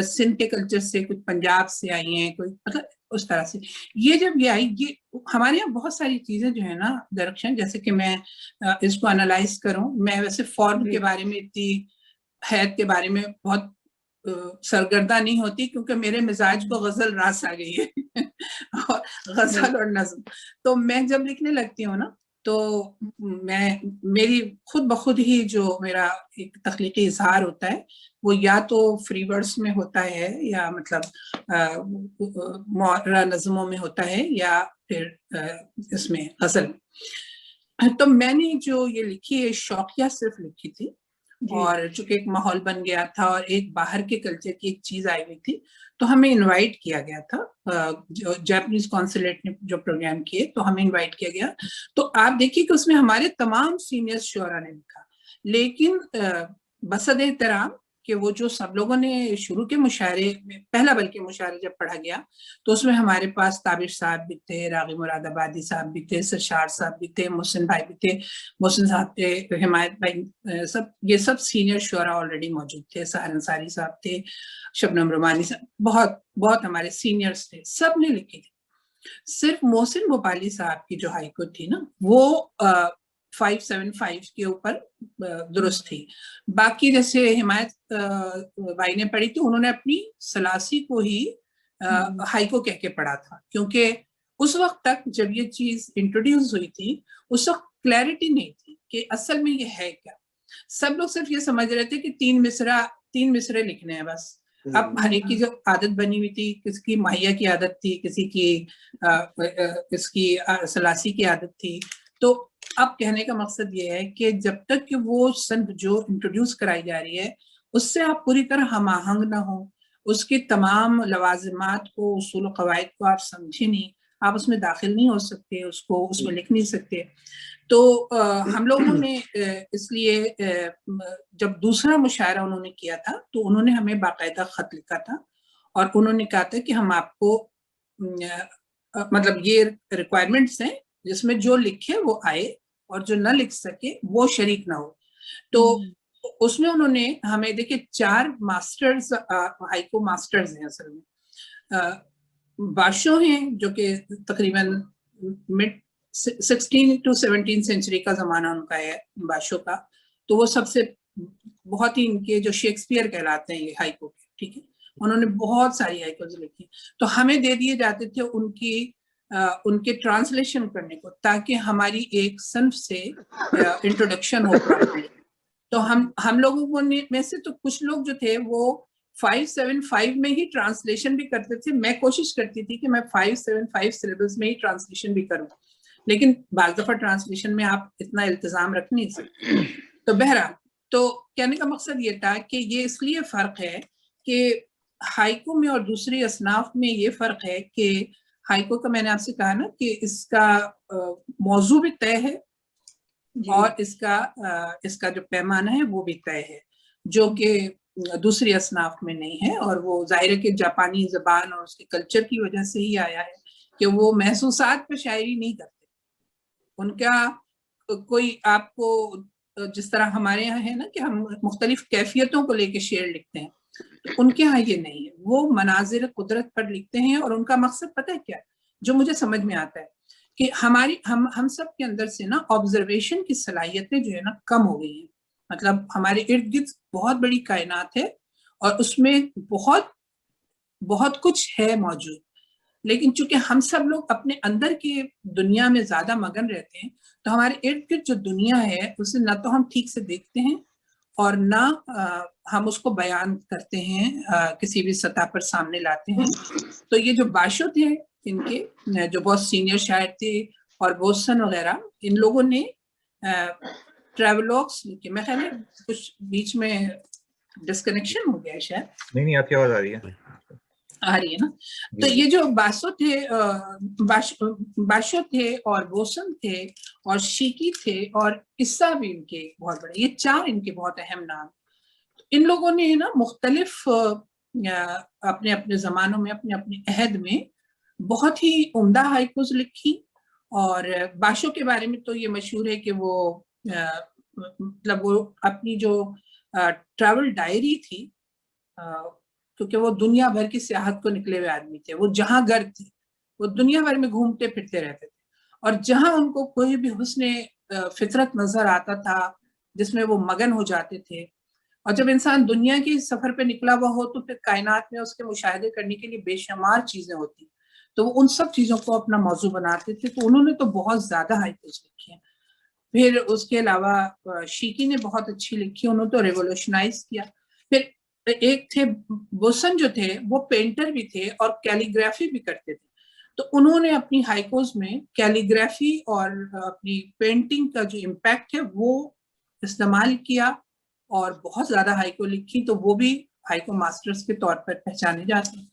سندھ کے کلچر سے, کچھ پنجاب سے آئی ہیں, کوئی مطلب اس طرح سے. یہ جب یہ آئی, یہ ہمارے یہاں بہت ساری چیزیں جو ہے نا درخشن, جیسے کہ میں اس کو انالائز کروں, میں ویسے فارم کے بارے میں اتنی, حیات کے بارے میں بہت سرگردہ نہیں ہوتی, کیونکہ میرے مزاج کو غزل راس آ گئی ہے اور غزل اور نظم. تو میں جب لکھنے لگتی ہوں نا تو میری خود بخود ہی جو میرا ایک تخلیقی اظہار ہوتا ہے وہ یا تو فری ورڈز میں ہوتا ہے, یا مطلب معرہ نظموں میں ہوتا ہے, یا پھر اس میں غزل. تو میں نے جو یہ لکھی ہے شوقیہ صرف لکھی تھی, اور چونکہ ایک ماحول بن گیا تھا اور ایک باہر کے کلچر کی ایک چیز آئی ہوئی تھی, تو ہمیں انوائٹ کیا گیا تھا, جو جاپنیز کونسولیٹ نے جو پروگرام کیے تو ہمیں انوائٹ کیا گیا. تو آپ دیکھیے کہ اس میں ہمارے تمام سینئر شعراء نے لکھا, لیکن بصد احترام کہ وہ جو سب لوگوں نے شروع کے مشاعرے میں پہلا بلکہ مشاعرہ جب پڑھا گیا تو اس میں ہمارے پاس تابر صاحب بھی تھے، راغب مراد آبادی صاحب بھی تھے، سرشار صاحب بھی تھے، محسن بھائی بھی تھے، محسن صاحب تھے، حمایت بھائی، یہ سب سینئر شعراء آلریڈی موجود تھے، سحر انصاری صاحب تھے، شبنم رومانی صاحب، بہت ہمارے سینئرز تھے، سب نے لکھی تھی۔ صرف محسن بھوپالی صاحب کی جو ہائی کورٹ تھی نا وہ 575 کے اوپر درست تھی، باقی جیسے حمایت بھائی نے پڑھی تھی انہوں نے اپنی سلاسی کو ہی ہائی کو کہہ کے پڑھا تھا، کیونکہ اس وقت تک جب یہ چیز انٹروڈیوس ہوئی تھی اس وقت کلیئرٹی نہیں تھی کہ اصل میں یہ ہے کیا، سب لوگ صرف یہ سمجھ رہے تھے کہ تین مصرے لکھنے ہیں بس۔ اب ہر ایک کی جو عادت بنی ہوئی تھی، کسی کی ماہیہ کی عادت تھی، کسی کی اس کی سلاسی کی عادت تھی، تو اب کہنے کا مقصد یہ ہے کہ جب تک کہ وہ صنف جو انٹروڈیوس کرائی جا رہی ہے اس سے آپ پوری طرح ہم آہنگ نہ ہوں، اس کی تمام لوازمات کو، اصول و قواعد کو آپ سمجھے نہیں، آپ اس میں داخل نہیں ہو سکتے، اس کو اس میں لکھ نہیں سکتے۔ تو ہم لوگوں نے اس لیے جب دوسرا مشاعرہ انہوں نے کیا تھا تو انہوں نے ہمیں باقاعدہ خط لکھا تھا اور انہوں نے کہا تھا کہ ہم آپ کو مطلب یہ ریکوائرمنٹس ہیں جس میں جو لکھے وہ آئے اور جو نہ لکھ سکے وہ شریک نہ ہو۔ تو اس میں انہوں نے ہمیں دیکھیں 4 ماسٹرز، ہائیکو ماسٹرز ہیں اصل میں، باشو ہیں جو کہ تقریباً مڈ 16 to 17 سینچری کا زمانہ ان کا ہے باشو کا، تو وہ سب سے بہت ہی ان کے جو شیکسپیئر کہلاتے ہیں یہ ہائیکو کے، ٹھیک ہے، انہوں نے بہت ساری ہائیکوز لکھی، تو ہمیں دے دیے جاتے تھے ان کے ٹرانسلیشن کرنے کو تاکہ ہماری ایک صنف سے انٹروڈکشن ہو پراپرلی۔ تو ہم لوگوں میں سے تو کچھ لوگ جو تھے وہ 575 میں ہی ٹرانسلیشن بھی کرتے تھے، میں کوشش کرتی تھی کہ میں 575 سلیبس میں ہی ٹرانسلیشن بھی کروں، لیکن بعض دفعہ ٹرانسلیشن میں آپ اتنا التزام رکھ نہیں سکتے۔ تو بہرحال تو کہنے کا مقصد یہ تھا کہ یہ اس لیے فرق ہے کہ ہائیکو میں اور دوسری اصناف میں یہ فرق ہے کہ ہائیکو کا میں نے آپ سے کہا نا کہ اس کا موضوع بھی طے ہے اور اس کا جو پیمانہ ہے وہ بھی طے ہے، جو کہ دوسری اصناف میں نہیں ہے، اور وہ ظاہر ہے کہ جاپانی زبان اور اس کے کلچر کی وجہ سے ہی آیا ہے کہ وہ محسوسات پہ شاعری نہیں کرتے، ان کا کوئی آپ کو جس طرح ہمارے یہاں ہے نا کہ ہم مختلف کیفیتوں کو لے کے شعر لکھتے ہیں، تو ان کے ہاں یہ نہیں ہے، وہ مناظر قدرت پر لکھتے ہیں، اور ان کا مقصد پتہ ہے کیا، جو مجھے سمجھ میں آتا ہے کہ ہم سب کے اندر سے نا آبزرویشن کی صلاحیتیں جو ہے نا کم ہو گئی ہیں، مطلب ہمارے ارد گرد بہت بڑی کائنات ہے اور اس میں بہت کچھ ہے موجود، لیکن چونکہ ہم سب لوگ اپنے اندر کی دنیا میں زیادہ مگن رہتے ہیں تو ہمارے ارد گرد جو دنیا ہے اسے نہ تو ہم ٹھیک سے دیکھتے ہیں اور نہ ہم اس کو بیان کرتے ہیں، کسی بھی سطح پر سامنے لاتے ہیں۔ تو یہ جو باشو تھے ان کے جو بہت سینئر شاعر تھے اور بوسن وغیرہ، ان لوگوں نے ٹریولوگس لکھے، میں خیال ہے کچھ بیچ میں ڈسکنیکشن ہو گیا ہے شاید، نہیں آپ کی آواز آ رہی ہے، آ رہی ہے نا؟ تو یہ جو باشو تھے اور بوسن تھے اور شیکی تھے اور قصہ بھی ان کے بہت بڑے، یہ 4 ان کے بہت اہم نام۔ ان لوگوں نے نا مختلف اپنے اپنے زمانوں میں اپنے اپنے عہد میں بہت ہی عمدہ ہائیکوز لکھی، اور باشو کے بارے میں تو یہ مشہور ہے کہ وہ مطلب وہ اپنی جو ٹریول ڈائری تھی، کیونکہ وہ دنیا بھر کی سیاحت کو نکلے ہوئے آدمی تھے، وہ جہاں گرد تھے وہ دنیا بھر میں گھومتے پھرتے رہتے تھے، اور جہاں ان کو کوئی بھی حسن فطرت نظر آتا تھا جس میں وہ مگن ہو جاتے تھے، اور جب انسان دنیا کی سفر پہ نکلا ہوا ہو تو پھر کائنات میں اس کے مشاہدے کرنے کے لیے بے شمار چیزیں ہوتی، تو وہ ان سب چیزوں کو اپنا موضوع بناتے تھے، تو انہوں نے تو بہت زیادہ ہائیکوز لکھی ہیں۔ پھر اس کے علاوہ شیکی نے بہت اچھی لکھی، انہوں نے تو ریولوشنائز کیا۔ پھر ایک تھے بوسن جو تھے وہ پینٹر بھی تھے اور کیلیگرافی بھی کرتے تھے، تو انہوں نے اپنی ہائیکوز میں کیلیگرافی اور اپنی پینٹنگ کا جو امپیکٹ ہے وہ استعمال کیا اور بہت زیادہ ہائیکو لکھی، تو وہ بھی ہائیکو ماسٹرز کے طور پر پہچانے جاتے ہیں۔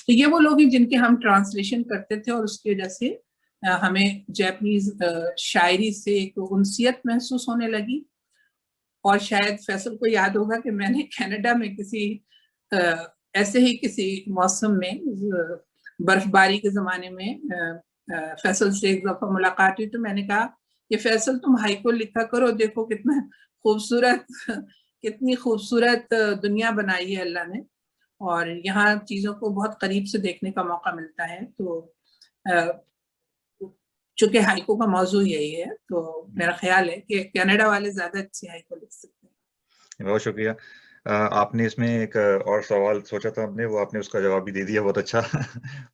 تو یہ وہ لوگ ہیں جن کے ہم ٹرانسلیشن کرتے تھے، اور اس کی وجہ سے ہمیں جاپنیز شاعری سے ایک انسیت محسوس ہونے لگی، اور شاید فیصل کو یاد ہوگا کہ میں نے کینیڈا میں کسی ایسے ہی کسی موسم میں برف باری کے زمانے میں فیصل سے ایک دفعہ ملاقات ہوئی تو میں نے کہا کہ فیصل تم ہائیکو لکھا کرو، دیکھو کتنا کتنی خوبصورت دنیا بنائی ہے اللہ نے، اور یہاں چیزوں کو بہت قریب سے دیکھنے کا موقع ملتا ہے. تو چونکہ ہائیکو کا موضوع یہی ہے تو میرا خیال ہے کہ کینیڈا والے زیادہ اچھے ہائیکو لکھ سکتے ہیں. بہت شکریہ. آپ نے اس میں ایک اور سوال سوچا تھا ہم نے، وہ آپ نے اس کا جواب بھی دے دیا، بہت اچھا.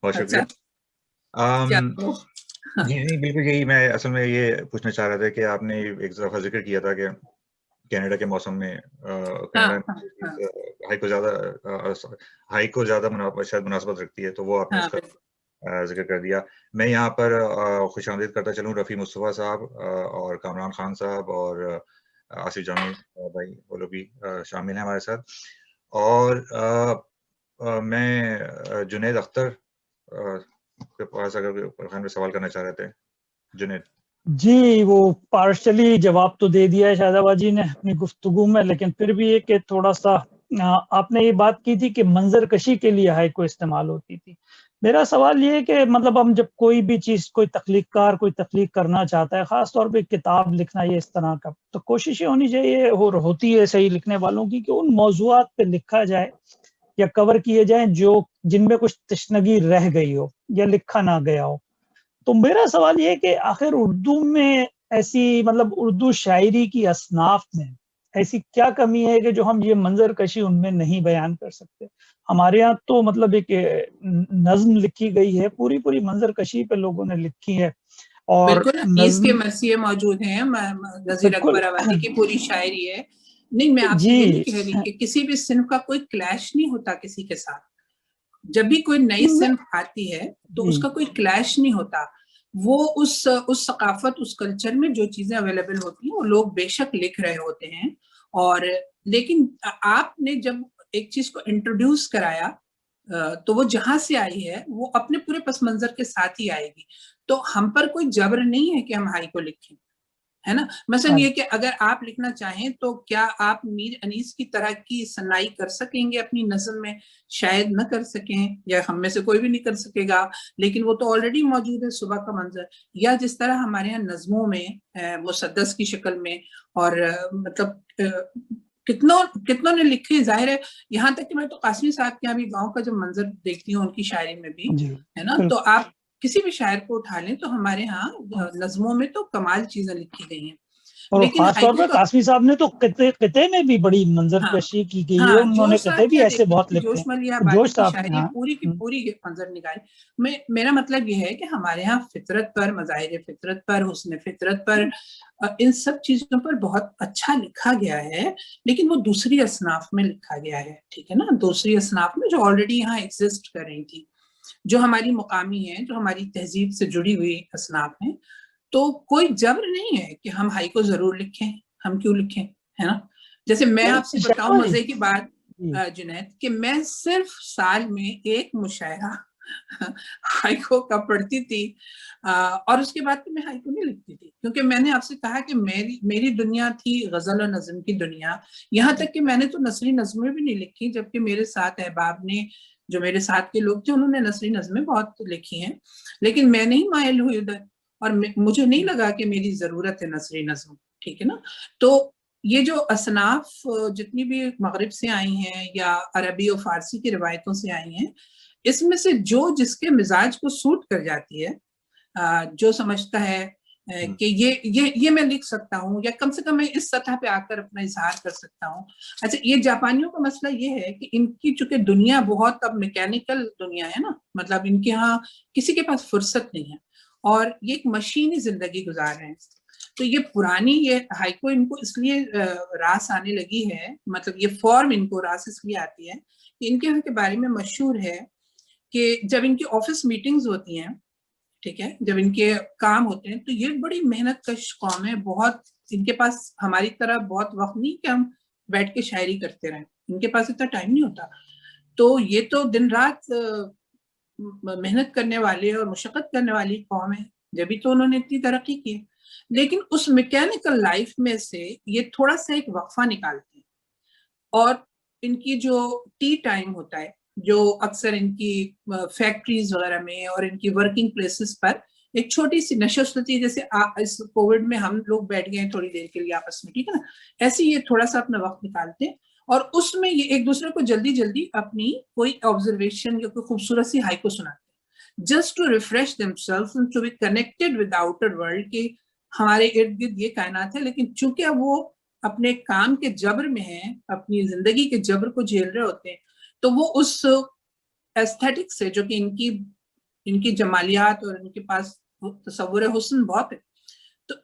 بہت شکریہ. جی بالکل یہی میں اصل میں یہ پوچھنا چاہ رہا تھا کہ آپ نے ایک دفعہ ذکر کیا تھا کہ کینیڈا کے موسم میں ہائیکو زیادہ شاید مناسبت رکھتی ہے، تو وہ آپ نے اس کا ذکر کر دیا. میں یہاں پر خوش آمدید کرتا چلوں رفیع مصطفیٰ صاحب اور کامران خان صاحب اور آصف جامی بھائی، وہ لوگ بھی شامل ہیں ہمارے ساتھ. اور میں جنید اختر کے پاس اگر سوال کرنا چاہ رہے تھے. جنید جی، وہ پارشلی جواب تو دے دیا ہے شاہد آباد جی نے اپنی گفتگو میں، لیکن پھر بھی یہ کہ تھوڑا سا آپ نے یہ بات کی تھی کہ منظر کشی کے لیے ہائیکو استعمال ہوتی تھی. میرا سوال یہ ہے کہ مطلب ہم جب کوئی بھی چیز، کوئی تخلیق کرنا چاہتا ہے، خاص طور پہ کتاب لکھنا یہ اس طرح کا، تو کوشش یہ ہونی چاہیے اور ہوتی ہے صحیح لکھنے والوں کی کہ ان موضوعات پہ لکھا جائے یا کور کیے جائیں جن میں کچھ تشنگی رہ گئی ہو یا لکھا نہ گیا ہو. تو میرا سوال یہ کہ آخر اردو میں ایسی مطلب اردو شاعری کی اصناف میں ایسی کیا کمی ہے کہ جو ہم یہ منظر کشی ان میں نہیں بیان کر سکتے؟ ہمارے یہاں تو مطلب ایک نظم لکھی گئی ہے، پوری منظر کشی پہ لوگوں نے لکھی ہے. اور بالکل کے مرثیے موجود ہیں، نذیر اکبر آبادی کی پوری شاعری ہے. نہیں، میں آپ سے یہ نہیں کہہ رہی کہ کسی بھی صنف کا کوئی کلیش نہیں ہوتا کسی کے ساتھ. جب بھی کوئی نئی صنف آتی ہے تو اس کا کوئی کلیش نہیں ہوتا. وہ اس ثقافت، اس کلچر میں جو چیزیں اویلیبل ہوتی ہیں وہ لوگ بے شک لکھ رہے ہوتے ہیں. اور لیکن آپ نے جب ایک چیز کو انٹروڈیوس کرایا تو وہ جہاں سے آئی ہے وہ اپنے پورے پس منظر کے ساتھ ہی آئے گی. تو ہم پر کوئی جبر نہیں ہے کہ ہم ہائیکو لکھیں، ہے نا. مثلا یہ کہ اگر آپ لکھنا چاہیں تو کیا آپ میر انیس کی طرح کی صنائی کر سکیں گے اپنی نظم میں؟ شاید نہ کر سکیں، یا ہم میں سے کوئی بھی نہیں کر سکے گا، لیکن وہ تو آلریڈی موجود ہے، صبح کا منظر. یا جس طرح ہمارے یہاں نظموں میں مسدس کی شکل میں، اور مطلب کتنوں نے لکھے. ظاہر ہے یہاں تک کہ میں تو قاسمی صاحب کے یہاں بھی گاؤں کا جب منظر دیکھتی ہوں ان کی شاعری میں بھی، ہے نا، تو آپ کسی بھی شاعر کو اٹھا لیں تو ہمارے ہاں نظموں میں تو کمال چیزیں لکھی گئی ہیں. اور خاص طور پر قاسمی صاحب نے تو قطعے میں بھی بڑی منظر کشی کی گئی ہے. انہوں نے قطعے بھی ایسے بہت لکھے ہیں. جوش صاحب کی پوری کی پوری منظر نگاری. میرا مطلب یہ ہے کہ ہمارے ہاں فطرت پر، مظاہر فطرت پر، حسن فطرت پر، ان سب چیزوں پر بہت اچھا لکھا گیا ہے، لیکن وہ دوسری اصناف میں لکھا گیا ہے. ٹھیک ہے نا، دوسری اصناف میں جو آلریڈی یہاں ایگزسٹ کر رہی تھی، جو ہماری مقامی ہیں، جو ہماری تہذیب سے جڑی ہوئی اصناف ہیں. تو کوئی جبر نہیں ہے کہ ہم ہائیکو ضرور لکھیں. ہم کیوں لکھیں، ہے نا. جیسے میں آپ سے بتاؤں مزے کی بات جنید، کہ میں صرف سال میں ایک مشاعرہ ہائیکو کا پڑھتی تھی، اور اس کے بعد میں ہائیکو نہیں لکھتی تھی، کیونکہ میں نے آپ سے کہا کہ میری دنیا تھی غزل و نظم کی دنیا. یہاں تک کہ میں نے تو نثری نظمیں بھی نہیں لکھی، جبکہ میرے ساتھ احباب نے، جو میرے ساتھ کے لوگ تھے، انہوں نے نثری نظمیں بہت لکھی ہیں، لیکن میں نہیں مائل ہوئی ادھر، اور مجھے نہیں لگا کہ میری ضرورت ہے نثری نظم. ٹھیک ہے نا. تو یہ جو اصناف جتنی بھی مغرب سے آئی ہیں یا عربی و فارسی کی روایتوں سے آئی ہیں، اس میں سے جو جس کے مزاج کو سوٹ کر جاتی ہے، جو سمجھتا ہے کہ یہ میں لکھ سکتا ہوں، یا کم سے کم میں اس سطح پہ آ کر اپنا اظہار کر سکتا ہوں. اچھا، یہ جاپانیوں کا مسئلہ یہ ہے کہ ان کی چونکہ دنیا بہت اب میکینیکل دنیا ہے نا، مطلب ان کے ہاں کسی کے پاس فرصت نہیں ہے، اور یہ ایک مشینی زندگی گزار رہے ہیں. تو یہ پرانی یہ ہائیکو ان کو اس لیے راس آنے لگی ہے، مطلب یہ فارم ان کو راس اس لیے آتی ہے کہ ان کے یہاں کے بارے میں مشہور ہے کہ جب ان کی آفس میٹنگز ہوتی ہیں، ٹھیک ہے، جب ان کے کام ہوتے ہیں، تو یہ بڑی محنت کش قوم ہے. بہت ان کے پاس ہماری طرح بہت وقت نہیں کہ ہم بیٹھ کے شاعری کرتے رہیں، ان کے پاس اتنا ٹائم نہیں ہوتا. تو یہ تو دن رات محنت کرنے والے اور مشقت کرنے والی قوم ہے. جب بھی تو انہوں نے اتنی ترقی کی ہے. لیکن اس میکینیکل لائف میں سے یہ تھوڑا سا ایک وقفہ نکالتے ہیں, اور ان کی جو ٹی ٹائم ہوتا ہے جو اکثر ان کی فیکٹریز وغیرہ میں اور ان کی ورکنگ پلیسز پر ایک چھوٹی سی نشست ہوتی ہے, جیسے اس کووڈ میں ہم لوگ بیٹھ گئے ہیں تھوڑی دیر کے لیے آپس میں, ٹھیک ہے نا, ایسے یہ تھوڑا سا اپنا وقت نکالتے ہیں اور اس میں یہ ایک دوسرے کو جلدی جلدی اپنی کوئی آبزرویشن یا کوئی خوبصورت سی ہائیکو سناتے ہیں, just to refresh them self and to be connected with outer world, کہ ہمارے ارد گرد یہ کائنات ہے, لیکن چونکہ اب وہ اپنے کام کے جبر میں ہیں, اپنی زندگی کے جبر کو جھیل رہے ہوتے ہیں, تو وہ اس ایستھیٹک سے جو کہ ان کی جمالیات اور ان کے پاس تصور حسن بہت ہے, تو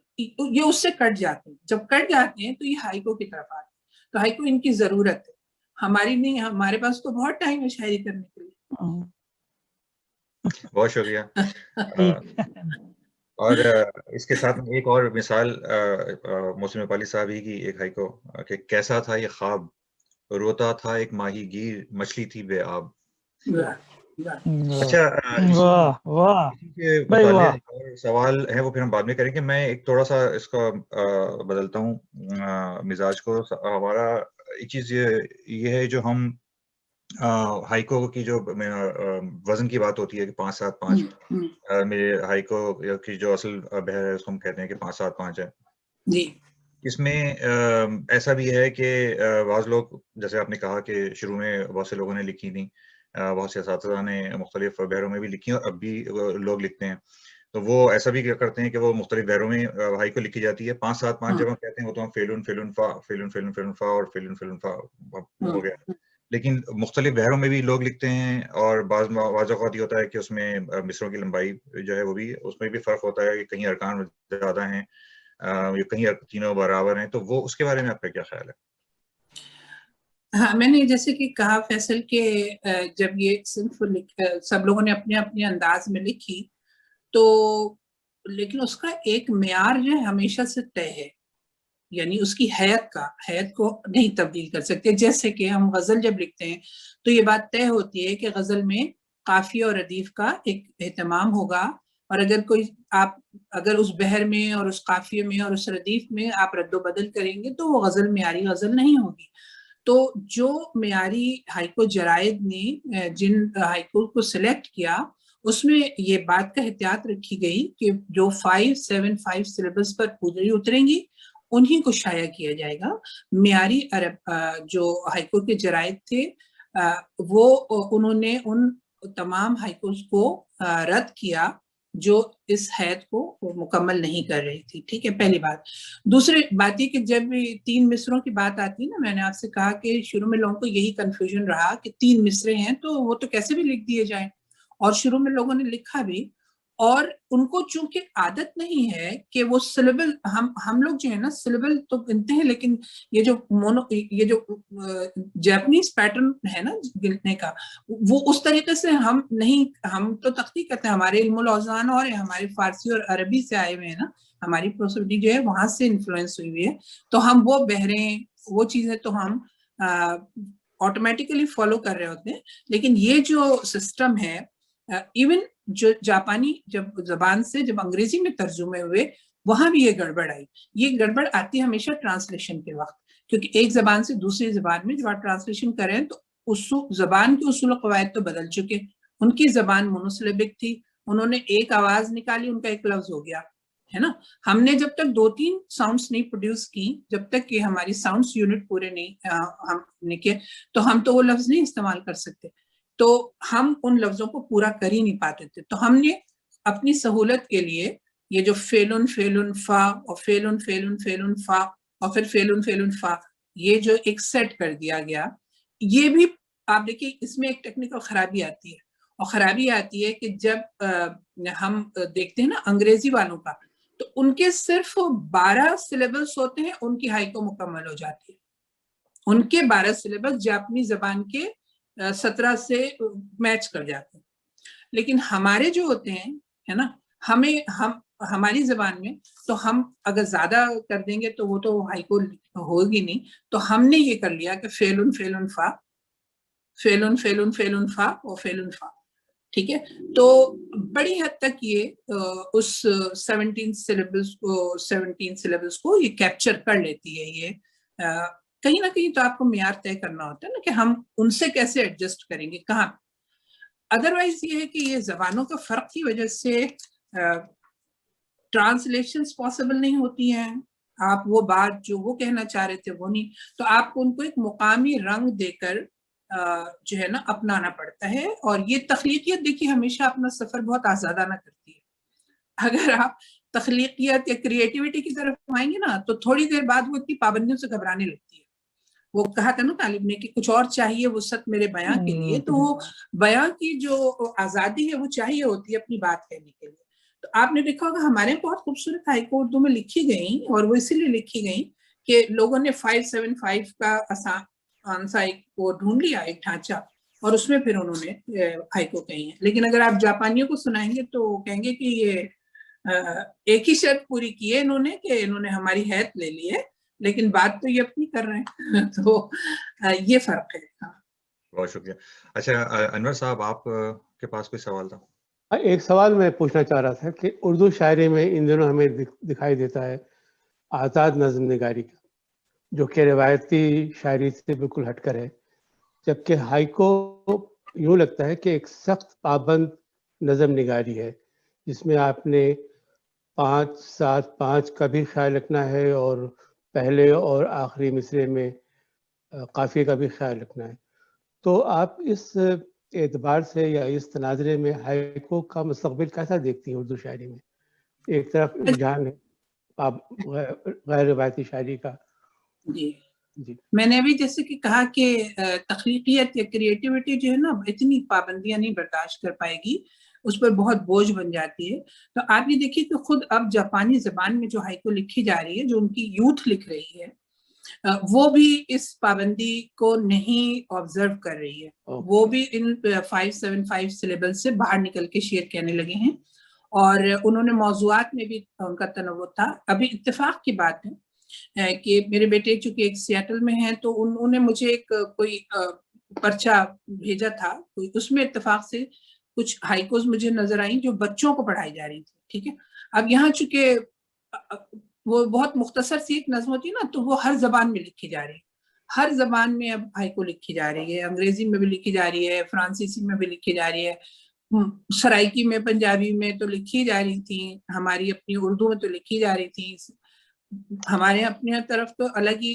یہ اس سے کٹ جاتے ہیں. جب کٹ جاتے ہیں تو یہ ہائیکو کی طرف آتے ہیں. تو ہائیکو ان کی ضرورت ہے, ہماری نہیں. ہمارے پاس تو بہت ٹائم ہے شاعری کرنے کے لیے. بہت شکریہ. اور اس کے ساتھ ایک اور مثال محسن نپالی صاحب ہی کی ایک ہائیکو کہ کیسا تھا یہ خواب, روتا تھا ایک ماہی گیر, مچھلی تھی بے آب. اچھا, اسی کے متعلق اور سوال ہے وہ پھر ہم بعد میں کریں گے. میں ایک تھوڑا سا اس کا بدلتا ہوں مزاج کو. ہمارا ایک چیز یہ ہے جو ہم ہائیکو کی جو وزن کی بات ہوتی ہے کہ 5-7-5, میرے ہائیکو کی جو اصل بحر ہے اس کو ہم کہتے ہیں کہ 5-7-5 ہے. جی, اس میں ایسا بھی ہے کہ بعض لوگ, جیسے آپ نے کہا کہ شروع میں بہت سے لوگوں نے لکھی تھیں, بہت سے اساتذہ نے مختلف بحروں میں بھی لکھی ہیں اور اب بھی لوگ لکھتے ہیں, تو وہ ایسا بھی کرتے ہیں کہ وہ مختلف بحروں میں ہائیکو لکھی جاتی ہے. 5-7-5 جب ہم کہتے ہیں وہ تو ہم فیلن فیلن فا فیلن فیلن فیلن فا اور فیلن فیلن فا ہو گیا, لیکن مختلف بحروں میں بھی لوگ لکھتے ہیں, اور بعض اوقات یہ ہوتا ہے کہ اس میں مصروں کی لمبائی جو ہے وہ بھی اس میں بھی فرق ہوتا ہے, کہ کہیں ارکان زیادہ ہیں, کہیں تینوں برابر ہیں. تو وہ اس کے بارے میں آپ کا کیا خیال ہے؟ ہاں, میں نے جیسے کہ کہا فیصل کہ جب یہ صنف سب لوگوں نے اپنے اپنے انداز میں لکھی, تو لیکن اس کا ایک معیار جو ہے ہمیشہ سے طے ہے, یعنی اس کی حیت کو نہیں تبدیل کر سکتے. جیسے کہ ہم غزل جب لکھتے ہیں تو یہ بات طے ہوتی ہے کہ غزل میں قافیہ اور ردیف کا ایک اہتمام ہوگا, اور اگر اس بحر میں اور اس قافیے میں اور اس ردیف میں آپ رد و بدل کریں گے تو وہ غزل معیاری غزل نہیں ہوگی. تو جو معیاری ہائیکو جرائد نے جن ہائیکو کو سلیکٹ کیا, اس میں یہ بات کا احتیاط رکھی گئی کہ جو 5-7-5 سلیبس پر پوری اتریں گی انہی کو شائع کیا جائے گا. معیاری عرب جو ہائیکو کے جرائد تھے وہ انہوں نے ان تمام ہائیکوز کو رد کیا جو اس حید کو مکمل نہیں کر رہی تھی. ٹھیک ہے, پہلی بات. دوسری بات یہ کہ جب 3 مصروں کی بات آتی ہے نا, میں نے آپ سے کہا کہ شروع میں لوگوں کو یہی کنفیوژن رہا کہ 3 مصرے ہیں تو وہ تو کیسے بھی لکھ دیے جائیں, اور شروع میں لوگوں نے لکھا بھی, اور ان کو چونکہ عادت نہیں ہے کہ وہ سلیبل, ہم لوگ جو ہے نا سلیبل تو گنتے ہیں, لیکن یہ جو جاپنیز پیٹرن ہے نا گننے کا, وہ اس طریقے سے ہم تو تختی کرتے ہیں. ہمارے علم الاوزان اور ہمارے فارسی اور عربی سے آئے ہوئے ہیں نا, ہماری پروسیڈی جو ہے وہاں سے انفلوئنس ہوئی ہوئی ہے, تو ہم وہ بحریں وہ چیزیں تو ہم آٹومیٹیکلی فالو کر رہے ہوتے ہیں. لیکن یہ جو سسٹم ہے, ایون جو جاپانی جب زبان سے جب انگریزی میں ترجمے ہوئے وہاں بھی یہ گڑبڑ آئی. یہ گڑبڑ آتی ہے ہمیشہ ٹرانسلیشن کے وقت, کیونکہ ایک زبان سے دوسری زبان میں جب آپ ٹرانسلیشن کریں تو زبان کے اصول و قواعد تو بدل چکے. ان کی زبان مونوسلیبک تھی, انہوں نے ایک آواز نکالی, ان کا ایک لفظ ہو گیا, ہے نا. ہم نے جب تک 2-3 ساؤنڈس نہیں پروڈیوس کی, جب تک کہ ہماری ساؤنڈس یونٹ پورے نہیں ہم نے کیے, تو ہم تو وہ لفظ نہیں استعمال کر سکتے, تو ہم ان لفظوں کو پورا کر ہی نہیں پاتے تھے. تو ہم نے اپنی سہولت کے لیے یہ جو فیلن فیلن فا اور فیلن فیلن فیلن فا اور پھر فیلن فیلن فا, یہ جو ایک سیٹ کر دیا گیا, یہ بھی آپ دیکھیے اس میں ایک ٹیکنیکل خرابی آتی ہے. اور خرابی آتی ہے کہ جب ہم دیکھتے ہیں نا انگریزی والوں کا, تو ان کے صرف 12 سلیبس ہوتے ہیں, ان کی ہائیکو مکمل ہو جاتی ہے. ان کے 12 سلیبس جاپنی زبان کے 17 سے میچ کر جاتے ہیں. لیکن ہمارے جو ہوتے ہیں ہے نا, ہماری زبان میں تو ہم اگر زیادہ کر دیں گے تو وہ تو ہائیکو ہوگی نہیں. تو ہم نے یہ کر لیا کہ فیلن فیلن فا فیلن فیلن فیلن فا اور فیلن فا, ٹھیک ہے. تو بڑی حد تک یہ اس 17 سلیبس کو یہ کیپچر کر لیتی ہے. یہ کہیں نہ کہیں تو آپ کو معیار طے کرنا ہوتا ہے نا کہ ہم ان سے کیسے ایڈجسٹ کریں گے کہاں. ادروائز یہ ہے کہ یہ زبانوں کا فرق کی وجہ سے ٹرانسلیشنز پاسبل نہیں ہوتی ہیں. آپ وہ بات جو وہ کہنا چاہ رہے تھے وہ نہیں, تو آپ کو ان کو ایک مقامی رنگ دے کر جو ہے نا اپنانا پڑتا ہے. اور یہ تخلیقیت دیکھیے ہمیشہ اپنا سفر بہت آزادانہ کرتی ہے. اگر آپ تخلیقیت یا کریٹیوٹی کی طرف آئیں گے نا تو تھوڑی دیر بعد وہ اتنی پابندیوں سے گھبرانے لگتی ہے. وہ کہا تھا نا طالب نے کہ کچھ اور چاہیے وسعت میرے بیاں کے لیے, تو وہ بیاں کی جو آزادی ہے وہ چاہیے ہوتی ہے اپنی بات کہنے کے لیے. تو آپ نے دیکھا ہوگا ہمارے بہت خوبصورت ہائیکو اردو میں لکھی گئیں, اور وہ اسی لیے لکھی گئیں کہ لوگوں نے 575 کا آسان ایک وہ ڈھونڈ لیا, ایک ڈھانچہ, اور اس میں پھر انہوں نے ہائیکو کہی ہیں. لیکن اگر آپ جاپانیوں کو سنائیں گے تو کہیں گے کہ یہ ایک ہی شرط پوری کی ہے انہوں نے کہ انہوں نے ہماری حیث لے لی ہے, لیکن بات تو یہ اپنی کر رہے ہیں. تو یہ فرق ہے. بہت شکریہ. اچھا انور صاحب, آپ کے پاس کوئی سوال تھا؟ ایک سوال میں پوچھنا چاہ رہا تھا کہ اردو شاعری میں ان دنوں ہمیں دکھائی دیتا ہے آزاد نظم نگاری کا, جو کہ روایتی شاعری سے بالکل ہٹ کر ہے, جبکہ ہائیکو یوں لگتا ہے کہ ایک سخت پابند نظم نگاری ہے, جس میں آپ نے 5-7-5 کا بھی خیال رکھنا ہے اور پہلے اور آخری مصرے میں قافیے کا بھی خیال رکھنا ہے. تو آپ اس اعتبار سے یا اس تناظرے میں ہائیکو کا مستقبل کیسا دیکھتی ہیں اردو شاعری میں؟ ایک طرف رجحان ہے غیر روایتی شاعری کا. جی میں نے ابھی جیسے کہ کہا کہ تخلیقیت یا کریٹیوٹی جو ہے نا اتنی پابندیاں نہیں برداشت کر پائے گی, اس پر بہت بوجھ بن جاتی ہے. تو آپ یہ دیکھیے کہ خود اب جاپانی زبان میں جو ہائیکو لکھی جا رہی ہے, جو ان کی یوتھ لکھ رہی ہے, وہ بھی اس پابندی کو نہیں آبزرو کر رہی ہے. وہ بھی ان 575 سلیبل سے باہر نکل کے شعر کہنے لگے ہیں, اور انہوں نے موضوعات میں بھی ان کا تنوع تھا. ابھی اتفاق کی بات ہے کہ میرے بیٹے چونکہ ایک سیاٹل میں ہیں, تو انہوں نے مجھے ایک کوئی پرچہ بھیجا تھا, اس میں اتفاق سے کچھ ہائیکوز مجھے نظر آئیں جو بچوں کو پڑھائی جا رہی تھی. ٹھیک ہے, اب یہاں چونکہ وہ بہت مختصر سی ایک نظم ہوتی ہے نا, تو وہ ہر زبان میں لکھی جا رہی ہے. ہر زبان میں اب ہائیکو لکھی جا رہی ہے, انگریزی میں بھی لکھی جا رہی ہے, فرانسیسی میں بھی لکھی جا رہی ہے, سرائکی میں, پنجابی میں تو لکھی جا رہی تھی, ہماری اپنی اردو میں تو لکھی جا رہی تھی. ہمارے اپنے طرف تو الگ ہی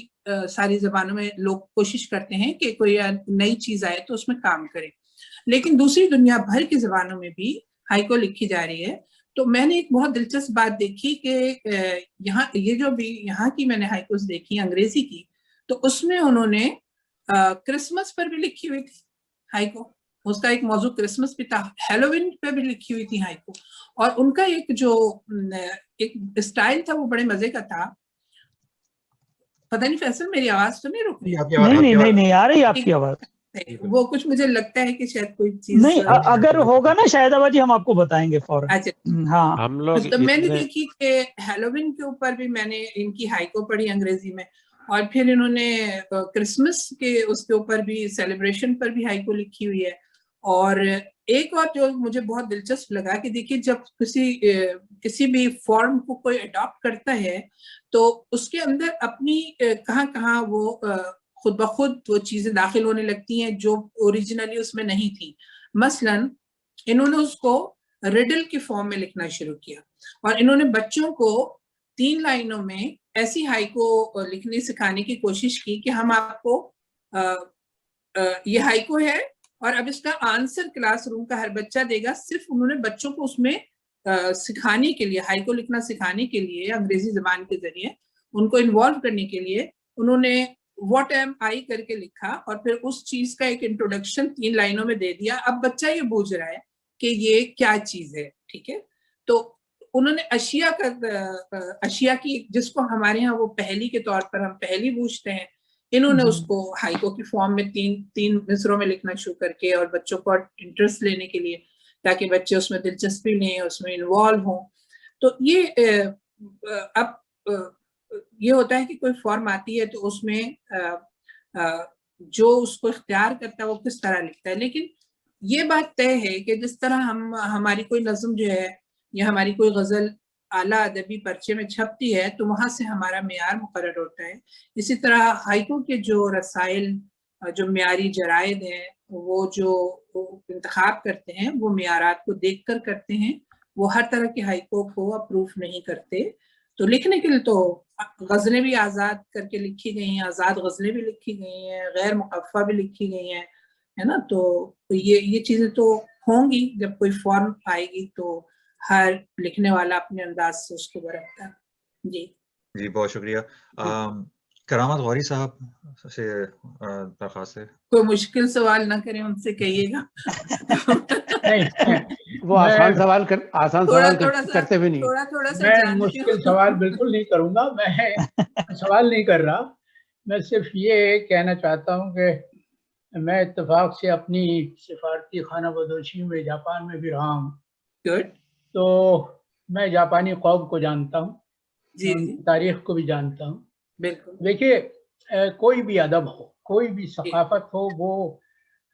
ساری زبانوں میں لوگ کوشش کرتے ہیں کہ کوئی نئی چیز آئے تو اس میں کام کرے, لیکن دوسری دنیا بھر کی زبانوں میں بھی ہائیکو لکھی جا رہی ہے. تو میں نے ایک بہت دلچسپ بات دیکھی کہ یہاں یہ جو بھی یہاں کی میں نے ہائیکوز دیکھی انگریزی کی, تو اس میں انہوں نے کرسمس پر بھی لکھی ہوئی تھی ہائیکو. اس کا ایک موضوع کرسمس بھی تھا. ہیلووین پہ بھی لکھی ہوئی تھی ہائیکو, اور ان کا ایک جو ایک اسٹائل تھا وہ بڑے مزے کا تھا. پتہ نہیں فیصل میری آواز تو نہیں رک رہی؟ نہیں آ رہی آپ کی آواز. وہ کچھ مجھے لگتا ہے کہ شاید کوئی چیز نہیں, اگر ہوگا نا شاہد آباد جی ہم آپ کو بتائیں گے فوراً. ہاں ہم لوگ تو میں نے دیکھی کہ ہیلووین کے اوپر بھی میں نے ان کی ہائیکو پڑھی انگریزی میں, اور پھر انہوں نے کرسمس کے اس کے اوپر بھی سیلیبریشن پر بھی ہائیکو لکھی ہوئی ہے. اور ایک اور جو مجھے بہت دلچسپ لگا کہ دیکھیے جب کسی بھی فارم کو کوئی اڈاپٹ کرتا ہے تو اس کے اندر اپنی کہاں کہاں وہ خود بخود وہ چیزیں داخل ہونے لگتی ہیں جو اوریجنلی اس میں نہیں تھی. مثلا انہوں نے اس کو ریڈل کی فارم میں لکھنا شروع کیا, اور انہوں نے بچوں کو 3 لائنوں میں ایسی ہائیکو لکھنے سکھانے کی کوشش کی کہ ہم آپ کو یہ ہائیکو ہے اور اب اس کا آنسر کلاس روم کا ہر بچہ دے گا. صرف انہوں نے بچوں کو اس میں سکھانے کے لیے, ہائیکو لکھنا سکھانے کے لیے انگریزی زبان کے ذریعے ان کو انوالو کرنے کے لیے انہوں نے واٹ ایم آئی کر کے لکھا, اور پھر اس چیز کا ایک انٹروڈکشن 3 لائنوں میں دے دیا. اب بچہ یہ بوجھ رہا ہے کہ یہ کیا چیز ہے. ٹھیک ہے, تو انہوں نے اشیاء کی جس کو ہمارے ہاں وہ پہلی کے طور پر ہم پہلی بوجھتے ہیں, انہوں نے اس کو ہائیکو کی فارم میں 3 مصروں میں لکھنا شروع کر کے, اور بچوں کو انٹرسٹ لینے کے لیے تاکہ بچے اس میں دلچسپی لیں, اس میں انوالو ہوں. تو یہ اب یہ ہوتا ہے کہ کوئی فارم آتی ہے تو اس میں جو اس کو اختیار کرتا ہے وہ کس طرح لکھتا ہے. لیکن یہ بات طے ہے کہ جس طرح ہماری کوئی نظم جو ہے یا ہماری کوئی غزل اعلیٰ ادبی پرچے میں چھپتی ہے تو وہاں سے ہمارا معیار مقرر ہوتا ہے. اسی طرح ہائیکو کے جو رسائل جو معیاری جرائد ہیں وہ جو انتخاب کرتے ہیں وہ معیارات کو دیکھ کر کرتے ہیں. وہ ہر طرح کے ہائیکو کو اپروف نہیں کرتے. تو لکھنے کے لیے تو غزلیں بھی آزاد کر کے لکھی گئی ہیں, آزاد غزلیں بھی لکھی گئی ہیں, غیر مقفع بھی لکھی گئی ہیں, ہے نا. تو یہ چیزیں تو ہوں گی. جب کوئی فارم آئے گی تو ہر لکھنے والا اپنے انداز سے اس کو برتتا ہے. جی بہت شکریہ. کرامت غوری صاحب سے درخواست ہے. کوئی مشکل سوال نہ کریں, ان سے کہیے گا. وہ آسان سوال کرتے بھی نہیں. تھوڑا سا میں مشکل سوال بالکل نہیں کروں گا. میں سوال نہیں کر رہا, میں صرف یہ کہنا چاہتا ہوں کہ میں اتفاق سے اپنی سفارتی خانہ بدوشی میں جاپان میں بھی رہا ہوں. تو میں جاپانی قوم کو جانتا ہوں, تاریخ کو بھی جانتا ہوں. دیکھیے, کوئی بھی ادب ہو, کوئی بھی ثقافت ہو, وہ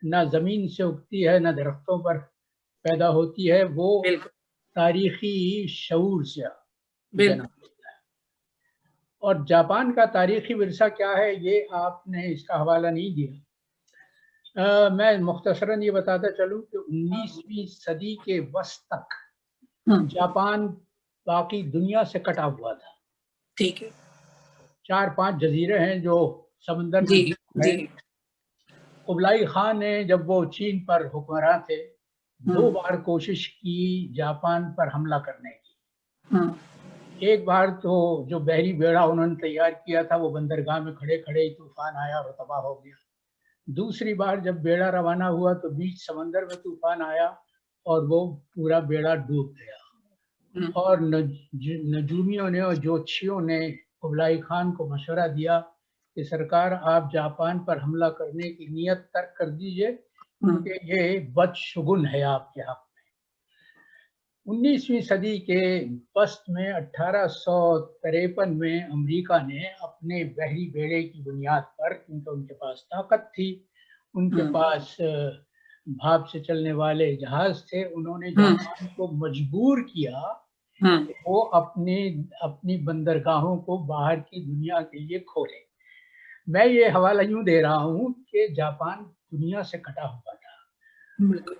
نہ زمین سے اگتی ہے نہ درختوں پر پیدا ہوتی ہے, وہ تاریخی شعور سے جنم لیتا ہے. اور جاپان کا تاریخی ورثہ کیا ہے یہ آپ نے اس کا حوالہ نہیں دیا. میں مختصراً یہ بتاتا چلوں کہ 19ویں صدی کے وسط تک جاپان باقی دنیا سے کٹا ہوا تھا. ٹھیک ہے. 4-5 جزیرے ہیں جو سمندر میں ہیں. قبلائی خان نے جب وہ چین پر حکمراں تھے 2 بار کوشش کی جاپان پر حملہ کرنے کی. ایک بار تو جو بحری بیڑا انہوں نے تیار کیا تھا وہ بندرگاہ میں کھڑے کھڑے طوفان آیا اور تباہ ہو گیا. دوسری بار جب بیڑا روانہ ہوا تو بیچ سمندر میں طوفان آیا اور وہ پورا بیڑا ڈوب گیا. اور نجومیوں نے اور جوتشیوں نے قبلائی خان کو مشورہ دیا کہ سرکار آپ جاپان پر حملہ کرنے کی نیت ترک کر دیجئے کیونکہ یہ بدشگن ہے آپ کے حق میں. 19ویں صدی کے وسط میں 1853 میں امریکہ نے اپنے بحری بیڑے کی بنیاد پر, کیونکہ ان کے پاس طاقت تھی, ان کے پاس بھاپ سے چلنے والے جہاز تھے, انہوں نے جاپان کو مجبور کیا کہ وہ اپنی بندرگاہوں کو باہر کی دنیا کے لیے کھولے. میں یہ حوالہ یوں دے رہا ہوں کہ جاپان دنیا سے کٹا ہوا تھا,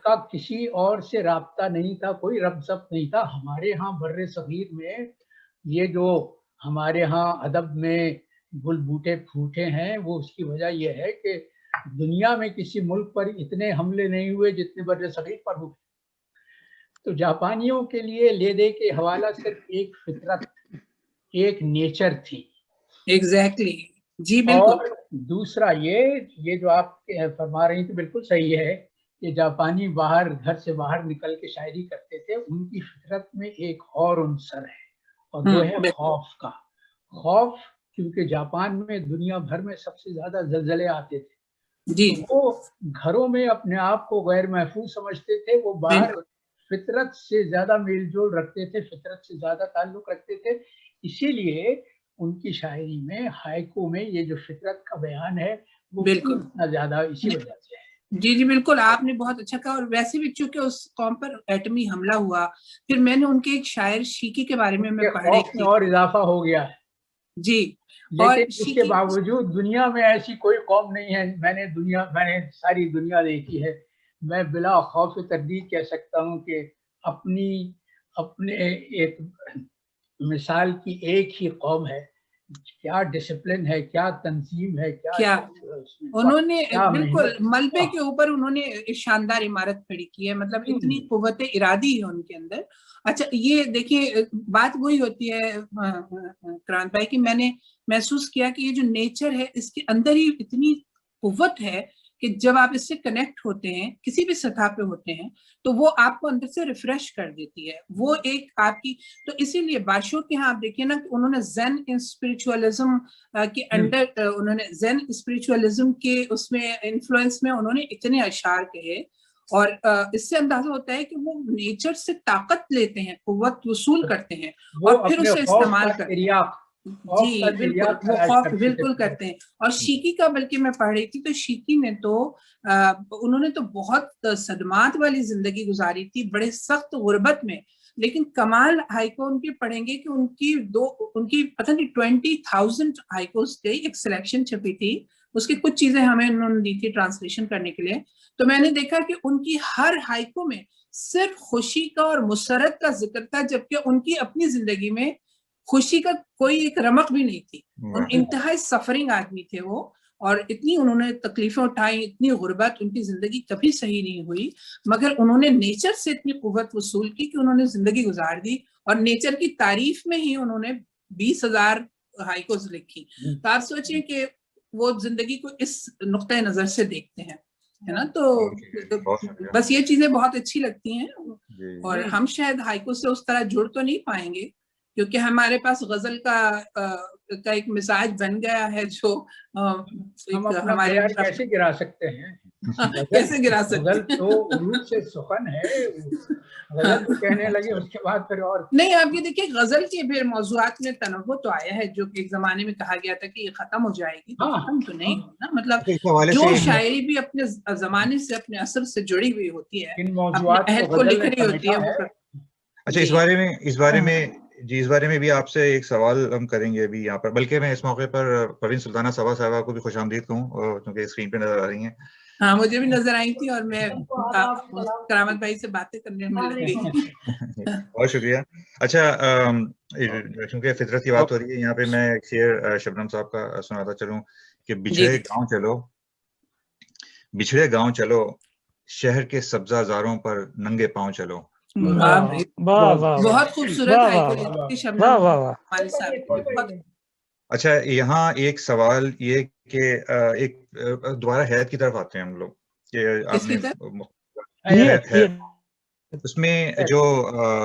کا کسی اور سے رابطہ نہیں تھا, کوئی ربط ضبط نہیں تھا. ہمارے ہاں بر صغیر میں یہ جو ہمارے ہاں ادب میں گل بوٹے پھوٹے ہیں وہ اس کی وجہ یہ ہے کہ دنیا میں کسی ملک پر اتنے حملے نہیں ہوئے جتنے بر صغیر پر ہوئے. تو جاپانیوں کے لیے لے دے کے حوالہ صرف ایک فطرت, ایک نیچر تھی. ایگزیکٹلی. جی بالکل. اور دوسرا یہ جو آپ فرما رہی تھی بالکل صحیح ہے کہ جاپانی باہر گھر سے باہر نکل کے شاعری کرتے تھے. ان کی فطرت میں ایک اور عنصر ہے اور وہ ہے خوف کا. خوف, کیونکہ جاپان میں دنیا بھر میں سب سے زیادہ زلزلے آتے تھے. وہ گھروں میں اپنے آپ کو غیر محفوظ سمجھتے تھے, وہ باہر فطرت سے زیادہ میل جول رکھتے تھے, فطرت سے زیادہ تعلق رکھتے تھے. اسی لیے ان کی شاعری میں, ہائیکو میں یہ جو فطرت کا بیان ہے وہ بالکل زیادہ اسی وجہ سے ہے. جی بالکل, آپ نے بہت اچھا کہا. اور ویسے بھی چونکہ اس قوم پر ایٹمی حملہ ہوا, پھر میں نے ان کے ایک شاعر شیکی کے بارے میں پڑھا تھی, اور اضافہ ہو گیا ہے. جی, لیکن اس کے باوجود دنیا میں ایسی کوئی قوم نہیں ہے, میں نے ساری دنیا دیکھی ہے, میں بلا خوف تردید کہہ سکتا ہوں کہ اپنے ایک مثال کی ایک ہی قوم ہے. کیا ڈسپلن ہے, کیا تنظیم ہے, کیا انہوں نے بالکل ملبے کے اوپر انہوں نے ایک شاندار عمارت کھڑی کی ہے. مطلب اتنی قوت ارادی ہے ان کے اندر. اچھا یہ دیکھیے بات وہی ہوتی ہے کرانت بھائی کہ میں نے محسوس کیا کہ یہ جو نیچر ہے اس کے اندر ہی اتنی قوت ہے کہ جب آپ اس سے کنیکٹ ہوتے ہیں, کسی بھی سطح پہ ہوتے ہیں, تو وہ آپ کو اندر سے ریفریش کر دیتی ہے. وہ ایک آپ کی, تو اسی لیے بادشاہ کے ہاں آپ دیکھیں نا کہ انہوں نے زین اسپریچولیزم کے انڈر, انہوں نے زین اسپریچولیزم کے اس میں انفلوئنس میں انہوں نے اتنے اشعار کہے, اور اس سے اندازہ ہوتا ہے کہ وہ نیچر سے طاقت لیتے ہیں, قوت وصول کرتے ہیں اور پھر اسے استعمال کرتے ہیں. جی بالکل وہ خوف بالکل کرتے ہیں. اور شیکی کا بلکہ میں پڑھ رہی تھی تو شیکی نے تو انہوں نے تو بہت صدمات والی زندگی گزاری تھی, بڑے سخت غربت میں, لیکن کمال ہائیکو ان کی پڑھیں گے کہ ان کی پتہ نہیں 20,000 ہائیکوز تھے, ایک سلیکشن چھپی تھی, اس کی کچھ چیزیں ہمیں انہوں نے دی تھی ٹرانسلیشن کرنے کے لیے. تو میں نے دیکھا کہ ان کی ہر ہائیکو میں صرف خوشی کا اور مسرت کا ذکر تھا, جبکہ ان کی اپنی زندگی میں خوشی کا کوئی ایک رمق بھی نہیں تھی. انتہائی سفرنگ آدمی تھے وہ, اور اتنی انہوں نے تکلیفیں اٹھائیں, اتنی غربت, ان کی زندگی کبھی صحیح نہیں ہوئی, مگر انہوں نے نیچر سے اتنی قوت وصول کی کہ انہوں نے زندگی گزار دی, اور نیچر کی تعریف میں ہی انہوں نے 20,000 ہائیکوز لکھی. تو آپ سوچیں کہ وہ زندگی کو اس نقطۂ نظر سے دیکھتے ہیں, ہے نا. تو بس یہ چیزیں بہت اچھی لگتی ہیں, اور ہم شاید ہائیکو سے اس طرح جڑ تو نہیں پائیں گے, کیونکہ ہمارے پاس غزل کا ایک مزاج بن گیا ہے جو ہمارے کیسے گرا سکتے ہیں, کیسے گرا سکتے غزل تو عروج سے سخن ہے, غزل تو کہنے لگے اس کے بعد پھر اور نہیں. آپ یہ دیکھیں غزل کے پھر موضوعات میں تنوع تو آیا ہے, جو کہ ایک زمانے میں کہا گیا تھا کہ یہ ختم ہو جائے گی, تو ختم تو نہیں ہونا. مطلب جو شاعری بھی اپنے زمانے سے اپنے اثر سے جڑی ہوئی ہوتی ہے, اپنے عہد کو لکھ رہی ہوتی ہے. اچھا, اس بارے میں بھی آپ سے ایک سوال ہم کریں گے ابھی یہاں پر, بلکہ میں اس موقع پر پروین سلطانہ صبا صاحبہ کو بھی خوش آمدید کہوں, کیونکہ اسکرین پہ نظر آ رہی ہیں. ہاں, مجھے بھی نظر آئی تھی, اور میں کرامت بھائی سے باتیں کرنے میں لگ گئی. بہت شکریہ. اچھا, کیونکہ فطرت کی بات ہو رہی ہے یہاں پہ, میں ایک شعر شبنم صاحب کا سناتا چلوں کہ بچھڑے گاؤں چلو, شہر کے سبزہ زاروں پر ننگے پاؤں چلو. بہت خوبصورت ہے. اچھا, یہاں ایک سوال یہ کہ ایک دوبارہ حید کی طرف آتے ہیں ہم لوگ, کہ آپ نے اس میں جو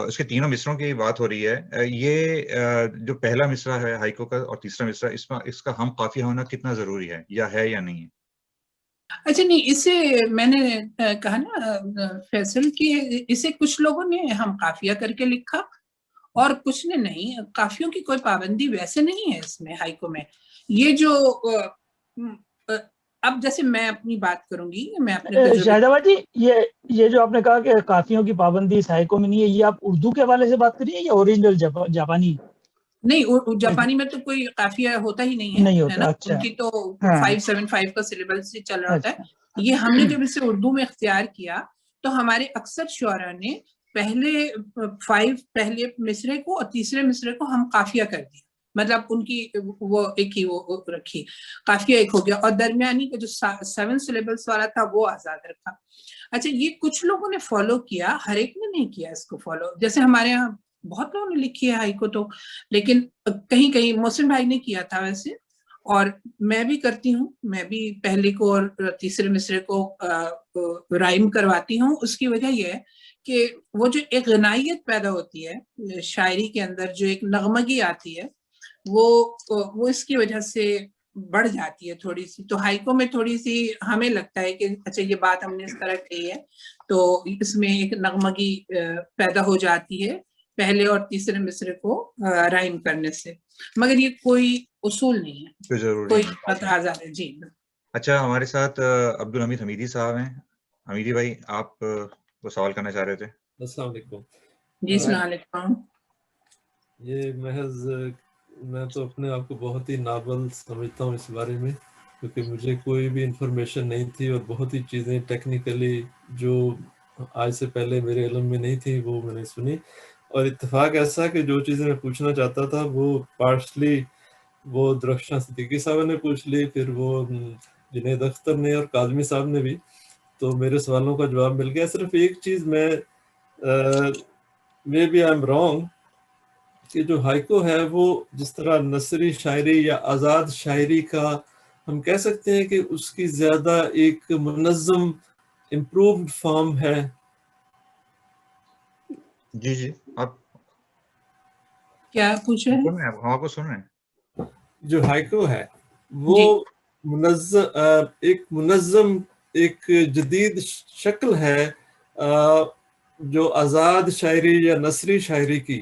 اس کے تینوں مصروں کی بات ہو رہی ہے, یہ جو پہلا مصرع ہے ہائیکو کا اور تیسرا مصرع, اس کا ہم قافیہ ہونا کتنا ضروری ہے, یا ہے یا نہیں ہے؟ اچھا نہیں, اسے میں نے کہا نا فیصل کہ اسے کچھ لوگوں نے ہم قافیہ کر کے لکھا اور کچھ نے نہیں. قافیوں کی کوئی پابندی ویسے نہیں ہے اس میں ہائیکو میں. یہ جو اب جیسے میں اپنی بات کروں گی, میں اپنے شاہدہ جی, یہ جو آپ نے کہا کہ قافیوں کی پابندی اس ہائیکو میں نہیں ہے, یہ آپ اردو کے حوالے سے بات کریے یا اوریجنل جاپانی؟ نہیں, جاپانی میں تو کوئی قافیہ ہوتا ہی نہیں ہے نا. ان کی تو 575 کا سلیبس سے چل رہا ہوتا ہے. یہ ہم نے جب اسے اردو میں اختیار کیا تو ہمارے اکثر شعراء نے پہلے مصرے کو اور تیسرے مصرے کو ہم قافیہ کر دیا, مطلب ان کی وہ ایک ہی وہ رکھی, قافیہ ایک ہو گیا, اور درمیانی کا جو 7 سلیبلس والا تھا وہ آزاد رکھا. اچھا, یہ کچھ لوگوں نے فالو کیا, ہر ایک نے نہیں کیا اس کو فالو. جیسے ہمارے یہاں بہت لوگوں نے لکھی ہے ہائیکو تو, لیکن کہیں کہیں محسن بھائی نے کیا تھا ویسے, اور میں بھی کرتی ہوں. میں بھی پہلے کو اور تیسرے مصرے کو رائم کرواتی ہوں. اس کی وجہ یہ ہے کہ وہ جو ایک غنائیت پیدا ہوتی ہے شاعری کے اندر, جو ایک نغمگی آتی ہے, وہ اس کی وجہ سے بڑھ جاتی ہے تھوڑی سی. تو ہائیکو میں تھوڑی سی ہمیں لگتا ہے کہ اچھا یہ بات ہم نے اس طرح کہی ہے, تو اس میں ایک نغمگی پیدا ہو جاتی ہے پہلے اور تیسرے مصرے کو رائم کرنے سے, مگر یہ کوئی اصول نہیں ہے, کوئی تقاضا ہے. جی اچھا, ہمارے ساتھ عبدالحمید حمیدی صاحب ہیں. حمیدی بھائی, آپ کو سوال کرنا چاہ رہے تھے. السلام علیکم. جی السلام علیکم. یہ محض میں تو اپنے آپ کو بہت ہی نابل سمجھتا ہوں اس بارے میں, کیونکہ مجھے کوئی بھی انفارمیشن نہیں تھی, اور بہت ہی چیزیں ٹیکنیکلی جو آج سے پہلے میرے علم میں نہیں تھی وہ میں نے سنی. اور اتفاق ایسا کہ جو چیزیں میں پوچھنا چاہتا تھا وہ پارشلی وہ درخشاں صدیقی صاحب نے پوچھ لی, پھر وہ جنید اختر نے اور کاظمی صاحب نے بھی, تو میرے سوالوں کا جواب مل گیا. صرف ایک چیز میں maybe I am wrong, کہ جو ہائیکو ہے وہ جس طرح نثری شاعری یا آزاد شاعری کا ہم کہہ سکتے ہیں کہ اس کی زیادہ ایک منظم امپرووڈ فارم ہے. جی آپ کیا پوچھ رہے ہیں؟ ہم آپ کو سن رہے ہیں. جو ہائیکو ہے وہ ایک منظم ایک جدید شکل ہے جو آزاد شاعری یا نثری شاعری کی.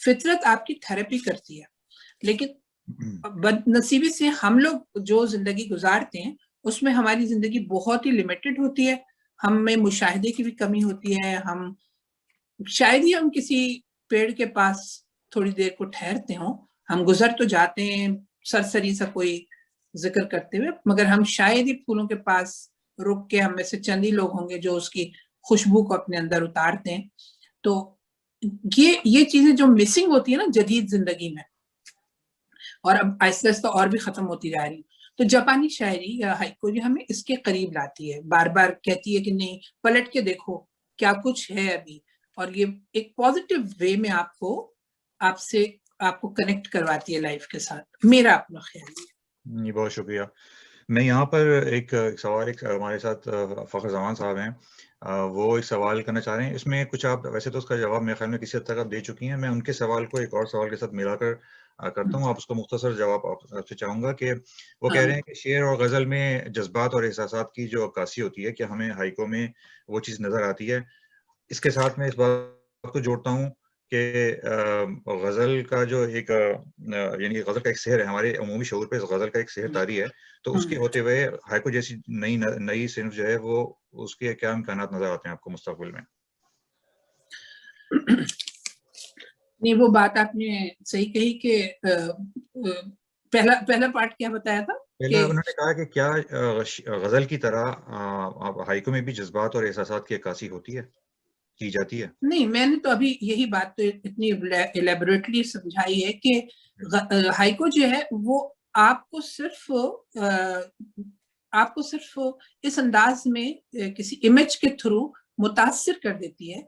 فطرت آپ کی تھراپی کرتی ہے، لیکن بدنصیبی سے ہم لوگ جو زندگی گزارتے ہیں اس میں ہماری زندگی بہت ہی لمیٹڈ ہوتی ہے، ہم میں مشاہدے کی بھی کمی ہوتی ہے، ہم شاید ہی ہم کسی پیڑ کے پاس تھوڑی دیر کو ٹھہرتے ہوں، ہم گزر تو جاتے ہیں سرسری سا کوئی ذکر کرتے ہوئے، مگر ہم شاید ہی پھولوں کے پاس رک کے، ہم میں سے چند ہی لوگ ہوں گے جو اس کی خوشبو کو اپنے اندر اتارتے ہیں. تو یہ چیزیں جو مسنگ ہوتی ہیں نا جدید زندگی میں، اور اب آہستہ آہستہ اور بھی ختم ہوتی جا رہی، تو جاپانی شاعری یا ہائیکو جو ہمیں اس کے قریب لاتی ہے، بار بار کہتی ہے کہ نہیں پلٹ کے دیکھو کیا کچھ ہے ابھی، اور یہ ایک پازیٹیو وے میں آپ کو کنیکٹ کرواتی ہے لائف کے ساتھ. میرا اپنا خیال ہے. بہت شکریہ. میں یہاں پر ایک سوال ہمارے ساتھ فخر زمان صاحب ہیں، وہ ایک سوال کرنا چاہ رہے ہیں. اس میں کچھ آپ ویسے تو اس کا جواب میرے خیال میں کسی حد تک آپ دے چکی ہیں، میں ان کے سوال کو ایک اور سوال کے ساتھ ملا کر کرتا ہوں. آپ اس کو مختصر جواب آپ سے چاہوں گا کہ وہ کہہ رہے ہیں کہ شعر اور غزل میں جذبات اور احساسات کی جو عکاسی ہوتی ہے، کہ ہمیں ہائیکو میں وہ چیز نظر آتی ہے. اس کے ساتھ میں اس بات کو جوڑتا ہوں کہ غزل کا جو ایک یعنی غزل کا ایک سحر ہے، ہمارے عمومی شعور پہ غزل کا ایک سحر طاری ہے، تو اس کے ہوتے ہوئے ہائیکو جیسی نئی صنف جو ہے وہ اس کے کیا امکانات نظر آتے ہیں آپ کو مستقبل میں؟ نہیں، وہ بات آپ نے صحیح کہی کہ پہلا پارٹ کیا بتایا تھا؟ پہلا انہوں نے کہا کہ کیا غزل کی طرح ہائیکو میں بھی جذبات اور احساسات کی عکاسی ہوتی ہے، کی جاتی ہے؟ نہیں، میں نے تو ابھی یہی بات تو اتنی ایلیبوریٹلی سمجھائی ہے کہ ہائیکو جو ہے وہ آپ کو صرف اس انداز میں کسی امیج کے تھرو متاثر کر دیتی ہے،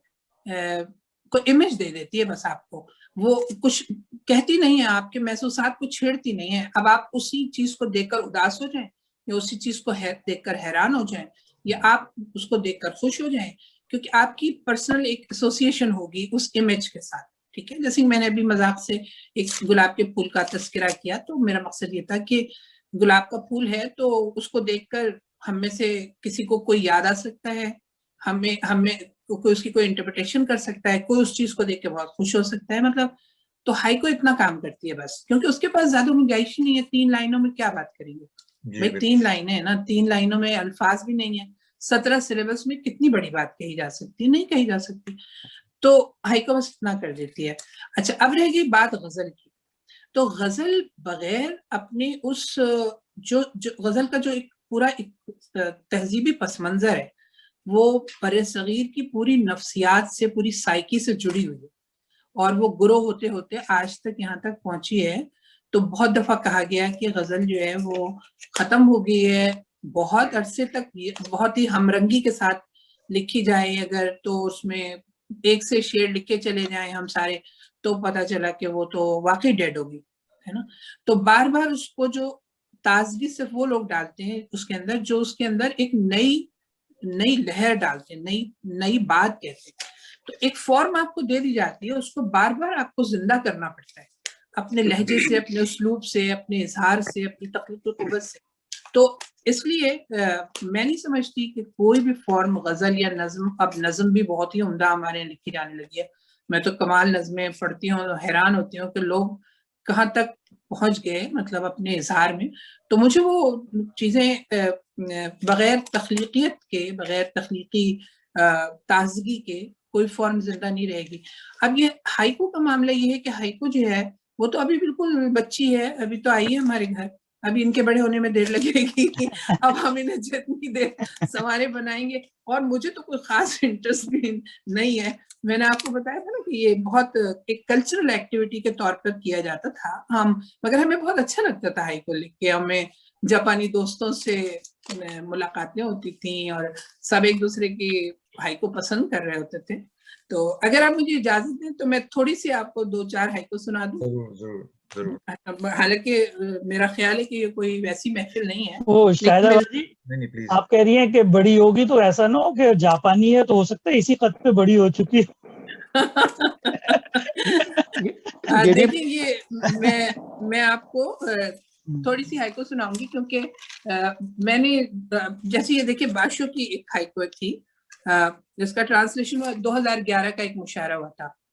کوئی امیج دے دیتی ہے بس آپ کو، وہ کچھ کہتی نہیں ہے، آپ کے محسوسات کو چھیڑتی نہیں ہے. اب آپ اسی چیز کو دیکھ کر اداس ہو جائیں، یا اسی چیز کو دیکھ کر حیران ہو جائیں، یا آپ اس کو دیکھ کر خوش ہو جائیں، کیونکہ آپ کی پرسنل ایک ایسوسیشن ہوگی اس امیج کے ساتھ. ٹھیک ہے، جیسے میں نے ابھی مذاق سے ایک گلاب کے پھول کا تذکرہ کیا، تو میرا مقصد یہ تھا کہ گلاب کا پھول ہے تو اس کو دیکھ کر ہم میں سے کسی کو کوئی یاد آ سکتا ہے، ہمیں کوئی اس کی کوئی انٹرپریٹیشن کر سکتا ہے، کوئی اس چیز کو دیکھ کے بہت خوش ہو سکتا ہے. مطلب تو ہائیکو اتنا کام کرتی ہے بس، کیونکہ اس کے پاس زیادہ گنجائش نہیں ہے. 3 لائنوں میں کیا بات کریں گے بھائی؟ 3 لائنیں ہیں نا، 3 لائنوں میں الفاظ بھی نہیں ہیں. 17 سلیبس میں کتنی بڑی بات کہی جا سکتی؟ نہیں کہی جا سکتی. تو ہائیکو بس اتنا کر دیتی ہے. اچھا، اب رہ گئی بات غزل کی. تو غزل بغیر اپنے اس جو غزل کا جو ایک پورا تہذیبی پس منظر ہے، وہ برصغیر کی پوری نفسیات سے، پوری سائیکی سے جڑی ہوئی ہے، اور وہ گرو ہوتے ہوتے آج تک یہاں تک پہنچی ہے. تو بہت دفعہ کہا گیا کہ غزل جو ہے وہ ختم ہو گئی ہے. بہت عرصے تک بہت ہی ہمرنگی کے ساتھ لکھی جائے اگر، تو اس میں ایک سے شعر لکھے چلے جائیں ہم سارے، تو پتہ چلا کہ وہ تو واقعی ڈیڈ ہوگی، ہے نا. تو بار بار اس کو جو تازگی صرف وہ لوگ ڈالتے ہیں اس کے اندر جو اس کے اندر ایک نئی لہر ڈالتے ہیں، نئی بات کہتے ہیں. تو ایک فارم آپ کو دے دی جاتی ہے، اس کو بار بار آپ کو زندہ کرنا پڑتا ہے، اپنے لہجے سے، اپنے اسلوب سے، اپنے اظہار سے، اپنی تخلیق و قوت سے. تو اس لیے میں نہیں سمجھتی کہ کوئی بھی فارم غزل یا نظم، اب نظم بھی بہت ہی عمدہ ہمارے یہاں لکھی جانے لگی ہے. میں تو کمال نظمیں پڑھتی ہوں تو حیران ہوتی ہوں کہ لوگ کہاں تک پہنچ گئے مطلب اپنے اظہار میں. تو مجھے وہ چیزیں بغیر تخلیقیت کے، بغیر تخلیقی تازگی کے کوئی فارم زندہ نہیں رہے گی. اب یہ ہائیکو کا معاملہ یہ ہے کہ ہائیکو جو ہے وہ تو ابھی بالکل بچی ہے، ابھی تو آئی ہے ہمارے گھر، ابھی ان کے بڑے ہونے میں دیر لگے گی. اب ہم انہیں جتنی دیر سوارے بنائیں گے، اور مجھے تو کوئی خاص انٹرسٹ بھی نہیں ہے. میں نے آپ کو بتایا تھا نا کہ یہ بہت ایک کلچرل ایکٹیویٹی کے طور پر کیا جاتا تھا مگر ہمیں بہت اچھا لگتا تھا ہائیکو لکھ کے. ہمیں جاپانی دوستوں سے ملاقاتیں ہوتی تھیں اور سب ایک دوسرے کی ہائیکو پسند کر رہے ہوتے تھے. تو اگر آپ مجھے اجازت دیں تو میں تھوڑی سی آپ کو 2-4 ہائیکو سنا دوں. حالانکہ میرا خیال ہے کہ یہ کوئی ویسی محفل نہیں ہے. وہ شاہدہ جی آپ کہہ رہی ہیں کہ بڑی ہوگی تو ایسا نہ ہو کہ جاپانی ہے تو ہو سکتا ہے اسی خط پہ بڑی ہو چکی ہے. دیکھیں یہ میں آپ کو تھوڑی سی ہائیکو سناؤں گی، کیونکہ میں نے جیسے یہ دیکھیں باشو کی ایک ہائیکو تھی جس کا ٹرانسلیشن 2011 کا ایک مشاعرہ ہوا تھا.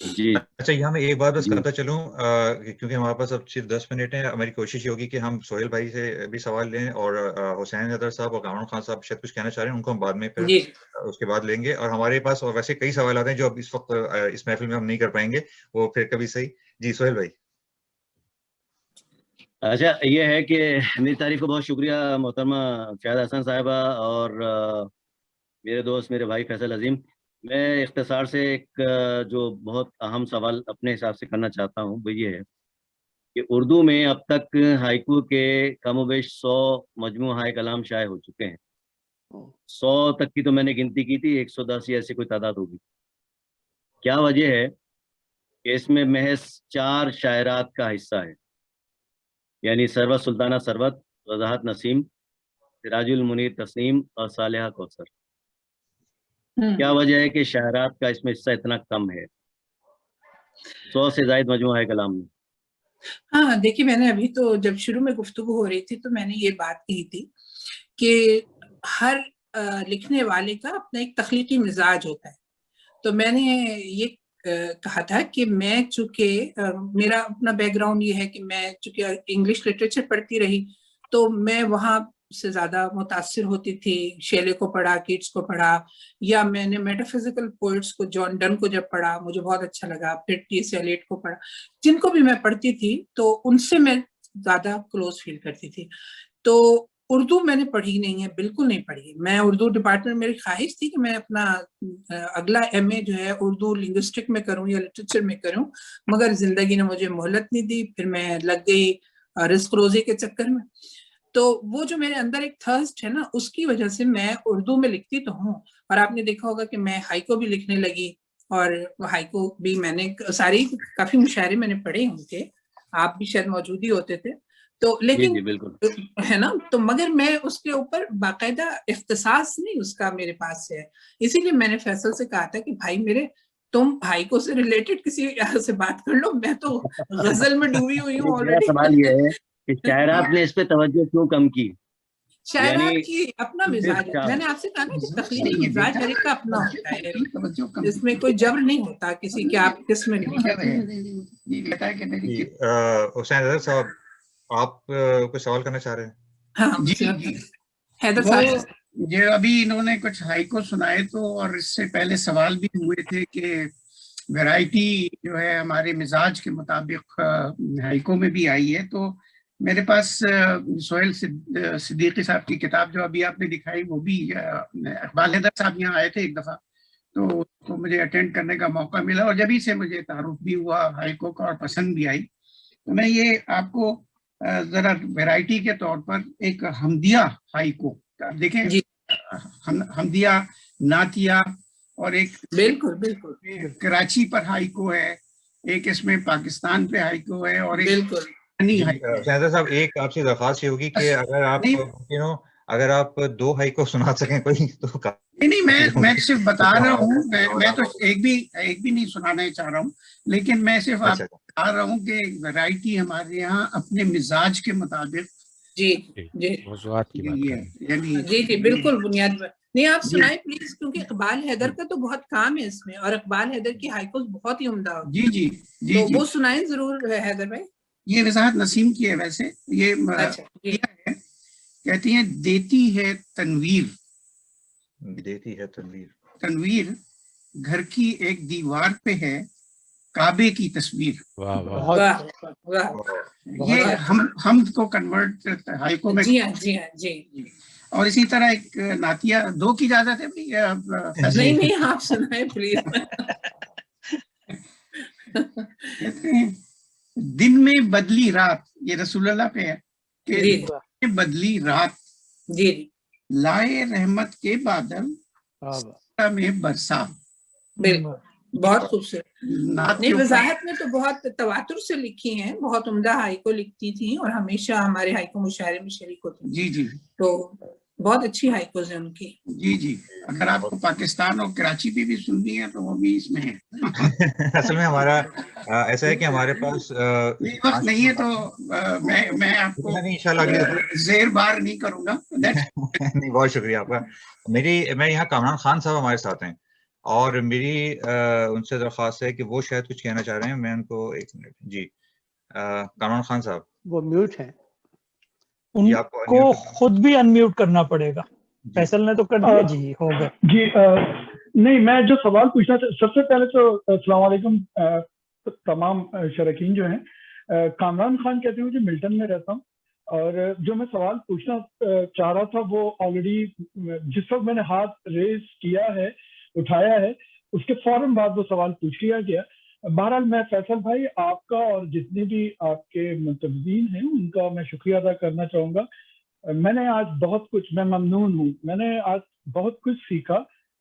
جی اچھا یہاں میں ایک بات بس کرتا چلوں کیونکہ ہمارے پاس اب صرف 10 منٹ ہیں. ہماری کوشش یہ ہوگی کہ ہم سہیل بھائی سے بھی سوال لیں اور حسین حیدر صاحب اور کامران خان صاحب شاید کچھ کہنا چاہ رہے ہیں, ان کو ہم بعد میں پھر اس کے بعد لیں گے. اور ہمارے پاس اور ویسے کئی سوالات ہیں جو اب اس وقت اس محفل میں ہم نہیں کر پائیں گے, وہ پھر کبھی صحیح. جی سہیل بھائی. اچھا یہ ہے کہ میری تعریف کو بہت شکریہ محترمہ شاہدہ حسن صاحبہ اور میرے دوست میرے بھائی فیصل عظیم. میں اختصار سے ایک جو بہت اہم سوال اپنے حساب سے کرنا چاہتا ہوں وہ یہ ہے کہ اردو میں اب تک ہائیکو کے کم و بیش 100 مجموعہ ہائے کلام شائع ہو چکے ہیں. 100 تک کی تو میں نے گنتی کی تھی, 110 یا ایسی کوئی تعداد ہوگی. کیا وجہ ہے کہ اس میں محض 4 شاعرات کا حصہ ہے, یعنی سروت سلطانہ سروت, وضاحت نسیم, سراج المنیر تسنیم اور صالحہ کوثر. کیا وجہ ہے کہ شاعرات کا اس میں حصہ اتنا کم ہے 100 سے زائد مجموعہ ہے کلام میں؟ ہاں دیکھیے, میں نے ابھی تو جب شروع میں گفتگو ہو رہی تھی تو میں نے یہ بات کہی تھی کہ ہر لکھنے والے کا اپنا ایک تخلیقی مزاج ہوتا ہے. تو میں نے یہ کہا تھا کہ میں چونکہ میرا اپنا بیک گراؤنڈ یہ ہے کہ میں چونکہ انگلش لٹریچر پڑھتی رہی تو میں وہاں سے زیادہ متاثر ہوتی تھی. شیلے کو پڑھا, کیٹس کو پڑھا, یا میں نے میٹافزیکل پوئٹس کو, جان ڈن کو جب پڑھا مجھے بہت اچھا لگا, پھر ٹی ایس ایلیٹ کو پڑھا. جن کو بھی میں پڑھتی تھی تو ان سے میں زیادہ کلوز فیل کرتی تھی. تو اردو میں نے پڑھی نہیں ہے, بالکل نہیں پڑھی. میں اردو ڈپارٹمنٹ, میری خواہش تھی کہ میں اپنا اگلا ایم اے جو ہے اردو لنگوسٹک میں کروں یا لٹریچر میں کروں, مگر زندگی نے مجھے مہلت نہیں دی. پھر میں لگ گئی رزق روزی کے چکر میں. تو وہ جو میرے اندر ایک تھرسٹ ہے نا, اس کی وجہ سے میں اردو میں لکھتی تو ہوں. اور آپ نے دیکھا ہوگا کہ میں ہائیکو بھی لکھنے لگی, اور ہائیکو بھی میں نے ساری کافی مشاعرے میں نے پڑھے ہوں گے, آپ بھی شاید موجود ہی ہوتے تھے. تو لیکن ہے نا, تو مگر میں اس کے اوپر باقاعدہ اختصاص نہیں اس کا میرے پاس ہے. اسی لیے میں نے فیصل سے کہا تھا کہ بھائی میرے, تم ہائیکو سے ریلیٹڈ کسی سے بات کر لو, میں تو غزل میں ڈوبی ہوئی ہوں آلریڈی. سوال یہ ہے کہ شاعرات نے اس پہ توجہ کیوں کم کی؟ شاعرات کی اپنا مزاج ہے. میں نے آپ سے کہا نا کہ تخلیقی مزاج ہر ایک کا اپنا ہوتا ہے, اس میں کوئی جبر نہیں ہوتا کسی کے آپ کس میں حسین صاحب آپ کوئی سوال کرنا چاہ رہے ہیں؟ ہاں جی حیدر صاحب, جو ابھی انہوں نے کچھ ہائیکو سنائے تو, اور اس سے پہلے سوال بھی ہوئے تھے کہ ویرائٹی جو ہے ہمارے مزاج کے مطابق ہائیکو میں بھی آئی ہے. تو میرے پاس سہیل صدیقی صاحب کی کتاب جو ابھی آپ نے دکھائی, وہ بھی اقبال حیدر صاحب یہاں آئے تھے ایک دفعہ, تو مجھے اٹینڈ کرنے کا موقع ملا اور جبھی سے مجھے تعارف بھی ہوا ہائیکو کا اور پسند بھی آئی. تو میں یہ آپ کو ذرا ویرائٹی کے طور پر ایک حمدیہ ہائیکو دیکھیں, حمدیہ, نعتیہ, اور ایک بالکل بالکل کراچی پر ہائیکو ہے, ایک اس میں پاکستان پہ ہائیکو ہے, اور ایک شہزاد صاحب ایک آپ سے درخواست یہ ہوگی کہ اگر آپ 2 ہائیکو سنا سکیں کوئی تو. نہیں, میں صرف بتا رہا ہوں, میں تو ایک بھی نہیں سنانا چاہ رہا ہوں, لیکن میں صرف آپ بتا رہا ہوں کہ ویرائٹی ہمارے یہاں اپنے مزاج کے مطابق. جی جی موضوعات کی بات کریں. جی جی بالکل بنیاد پر نہیں, آپ سنائیں پلیز, کیونکہ اقبال حیدر کا تو بہت کام ہے اس میں, اور اقبال حیدر کی ہائیکوز بہت ہی عمدہ ہوتی ہے. جی جی تو وہ سنائیں ضرور حیدر بھائی. یہ وضاحت نسیم کی ہے ویسے, یہ ہے کہتی ہیں دیتی ہے تنویر, دیتی ہے تنویر, تنویر گھر کی ایک دیوار پہ ہے کعبے کی تصویر. یہ ہم کو کنورٹ ہائیکو میں. جی ہاں جی ہاں جی. اور اسی طرح ایک نعتیہ 2 کی اجازت ہے؟ نہیں آپ سنائیں پلیز. دن میں بدلی رات, یہ رسول اللہ پہ ہے کہ دن میں بدلی رات, جی لائے رحمت کے بادل میں برسا. بہت خوبصورت. نہیں, وضاحت میں تو بہت تواتر سے لکھی ہیں, بہت عمدہ ہائیکو لکھتی تھیں اور ہمیشہ ہمارے ہائیکو مشاعرے میں شریک ہوتی تھیں. جی تو بہت اچھی ہائیکوز ہیں ان کی. جی اگر آپ کو پاکستان اور کراچی پہ بھی سننی ہے تو وہ بھی اس میں ہے. اصل میں ہمارا ایسا ہے کہ ہمارے پاس وقت نہیں ہے تو میں آپ کو زیر بار نہیں کروں گا. نہیں, بہت شکریہ آپ کا. میں یہاں کامران خان صاحب ہمارے ساتھ ہیں, اور میری ان سے درخواست ہے کہ وہ شاید کچھ کہنا چاہ رہے ہیں. میں ان کو ایک منٹ. جی کامران خان صاحب وہ میوٹ ہیں. ان کو خود بھی انمیوٹ کرنا پڑے گا. فیصل نے تو کر دیا. جی ہو گیا. جی نہیں میں جو سوال پوچھنا سب سے پہلے تو السلام علیکم تمام شارکین جو ہیں. کامران خان کہتے ہیں مجھے ملٹن میں رہتا ہوں اور جو میں سوال پوچھنا چاہ رہا تھا وہ آلریڈی جس وقت میں نے ہاتھ ریز کیا ہے اٹھایا ہے اس کے فوراً بعد وہ سوال پوچھ لیا گیا. بہرحال میں فیصل بھائی آپ کا اور جتنے بھی آپ کے متبدین ہیں ان کا میں شکریہ ادا کرنا چاہوں گا. میں نے آج بہت کچھ میں ممنون ہوں. میں نے آج بہت کچھ سیکھا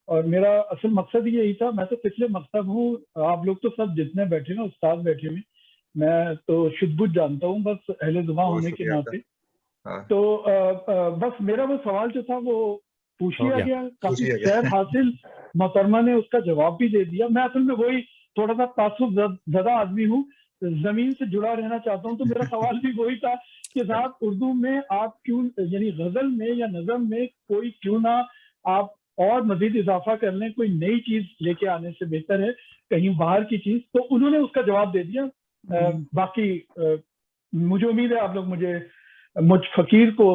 اور میرا اصل مقصد یہی تھا. میں تو پچھلے مکتب ہوں. آپ لوگ تو سب جتنے بیٹھے ہیں استاد بیٹھے ہوئے میں تو شد بجھ جانتا ہوں بس اہل زباں ہونے کے ناطے. تو بس میرا وہ سوال جو تھا وہ پوچھ لیا گیا. کافی خیر حاصل محترمہ نے اس کا جواب بھی دے دیا. میں اصل میں وہی تھوڑا سا تعصب زدہ آدمی ہوں, زمین سے جڑا رہنا چاہتا ہوں. تو میرا سوال بھی وہی تھا کہ صاحب اردو میں آپ کیوں یعنی غزل میں یا نظم میں کوئی کیوں نہ آپ اور مزید اضافہ کر لیں, کوئی نئی چیز لے کے آنے سے بہتر ہے کہیں باہر کی چیز. تو انہوں نے اس کا جواب دے دیا. باقی مجھے امید ہے آپ لوگ مجھ فقیر کو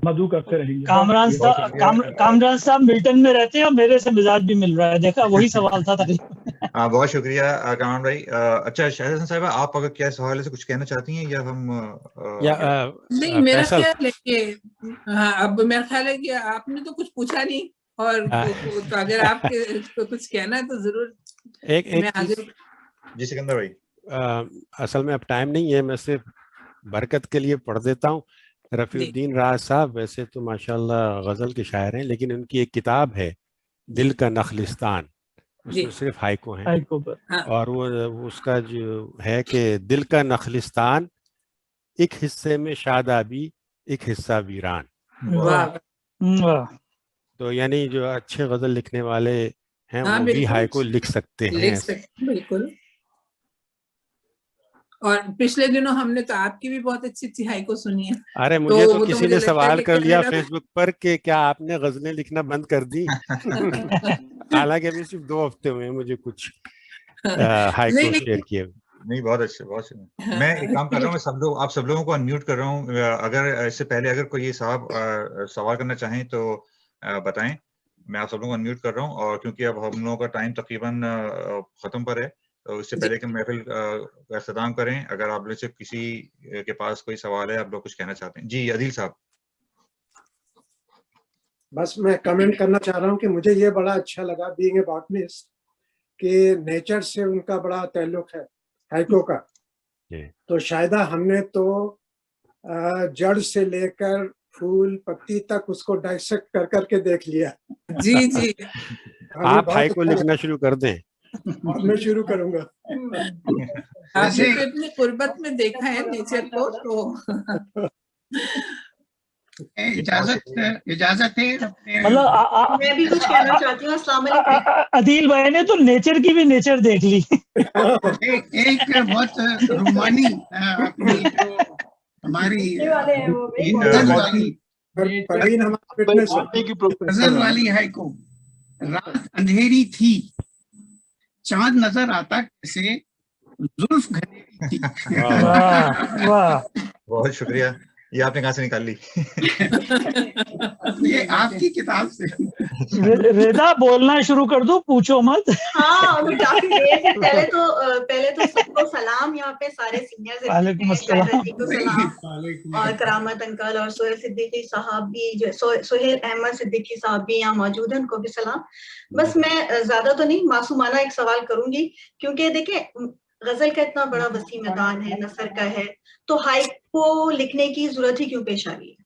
مدعو کرتے رہیں گے. کامران صاحب ملٹن میں رہتے ہیں اور میرے سے مزاج بھی مل رہا ہے. دیکھا وہی سوال تھا ہاں بہت شکریہ کامران بھائی. اچھا شاہد حسن صاحبہ آپ اگر کیا سوال سے کچھ کہنا چاہتی ہیں یا ہم نہیں میرا خیال ہے کہ ہاں اب میرا خیال ہے کہ آپ نے تو کچھ پوچھا نہیں اور تو اگر آپ کو کچھ کہنا ہے تو ضرور میں حاضر. جی سکندر بھائی اصل میں اب ٹائم نہیں ہے, میں صرف برکت کے لیے پڑھ دیتا ہوں. رفیع الدین راز صاحب ویسے تو ماشاءاللہ غزل کے شاعر ہیں لیکن ان کی ایک کتاب ہے دل کا نخلستان, اس میں صرف ہائیکو ہیں اور وہ اس کا جو ہے کہ دل کا نخلستان ایک حصے میں شادابی ایک حصہ ویران. تو یعنی جو اچھے غزل لکھنے والے ہیں وہ بھی ہائیکو لکھ سکتے ہیں. بالکل. اور پچھلے دنوں ہم نے تو آپ کی بھی بہت اچھی اچھی ہائیکو سنی ہے. ارے مجھے تو کسی نے سوال کر لیا فیس بک پر کہ کیا آپ نے غزلیں لکھنا بند کر دی. حالانکہ ابھی صرف 2 ہفتے ہوئے ہیں مجھے کچھ ہائیکو شیئر کیے. نہیں بہت اچھا بہت اچھا. میں ایک کام کر رہا ہوں, آپ سب لوگوں کو انمیوٹ کر رہا ہوں. اگر اس سے پہلے اگر کوئی صاحب سوال کرنا چاہیں تو بتائیں. میں آپ سب لوگوں کو انمیوٹ کر رہا ہوں اور کیونکہ اب ہم لوگوں کا ٹائم تقریباً ختم پر ہے تو اس سے پہلے کہ محفل کا اختتام کریں اگر آپ لوگ سے کسی کے پاس کوئی سوال ہے آپ لوگ کچھ کہنا چاہتے ہیں. جی عدیل صاحب. بس میں کمنٹ کرنا چاہ رہا ہوں کہ مجھے یہ بڑا اچھا لگا بینگ اے باٹنسٹ کہ نیچر سے ان کا بڑا تعلق ہے ہائیکو کا. تو شاید ہم نے تو جڑ سے لے کر پھول پتی تک اس کو ڈائسیکٹ کر کے دیکھ لیا. جی جی آپ ہائیکو لکھنا شروع کر دیں. میں شروع کروں گا. آپ نے تو اتنی قربت میں دیکھا ہے نیچر کو تو اجازت ہے. مطلب میں بھی کچھ کہنا چاہتی ہوں. السلام علیکم. عدیل بھائی نے تو نیچر کی بھی نیچر دیکھ لی. ایک بہت رومانی اپنی جو ہماری غزل والی ہائیکو. رات اندھیری تھی چاند نظر آتا کیسے زلف گھنیری تھی. بہت شکریہ. یہ آپ نے کہاں سے نکال لی؟ یہ آپ کی کتاب سے. رضا بولنا شروع کر دو, پوچھو مت. ہاں وہ کافی دیر سے. پہلے تو سب کو سلام. یہاں پہ سارے سینئرز اور کرامت انکل اور سہیل صدیقی صاحب بھی, سہیل احمد صدیقی صاحب بھی یہاں موجود ہیں, ان کو بھی سلام. بس میں زیادہ تو نہیں معصومانہ ایک سوال کروں گی کیونکہ دیکھیں غزل کا اتنا بڑا وسیع میدان ہے, نثر کا ہے, تو ہائیکو لکھنے کی ضرورت ہی کیوں پیش آ رہی ہے؟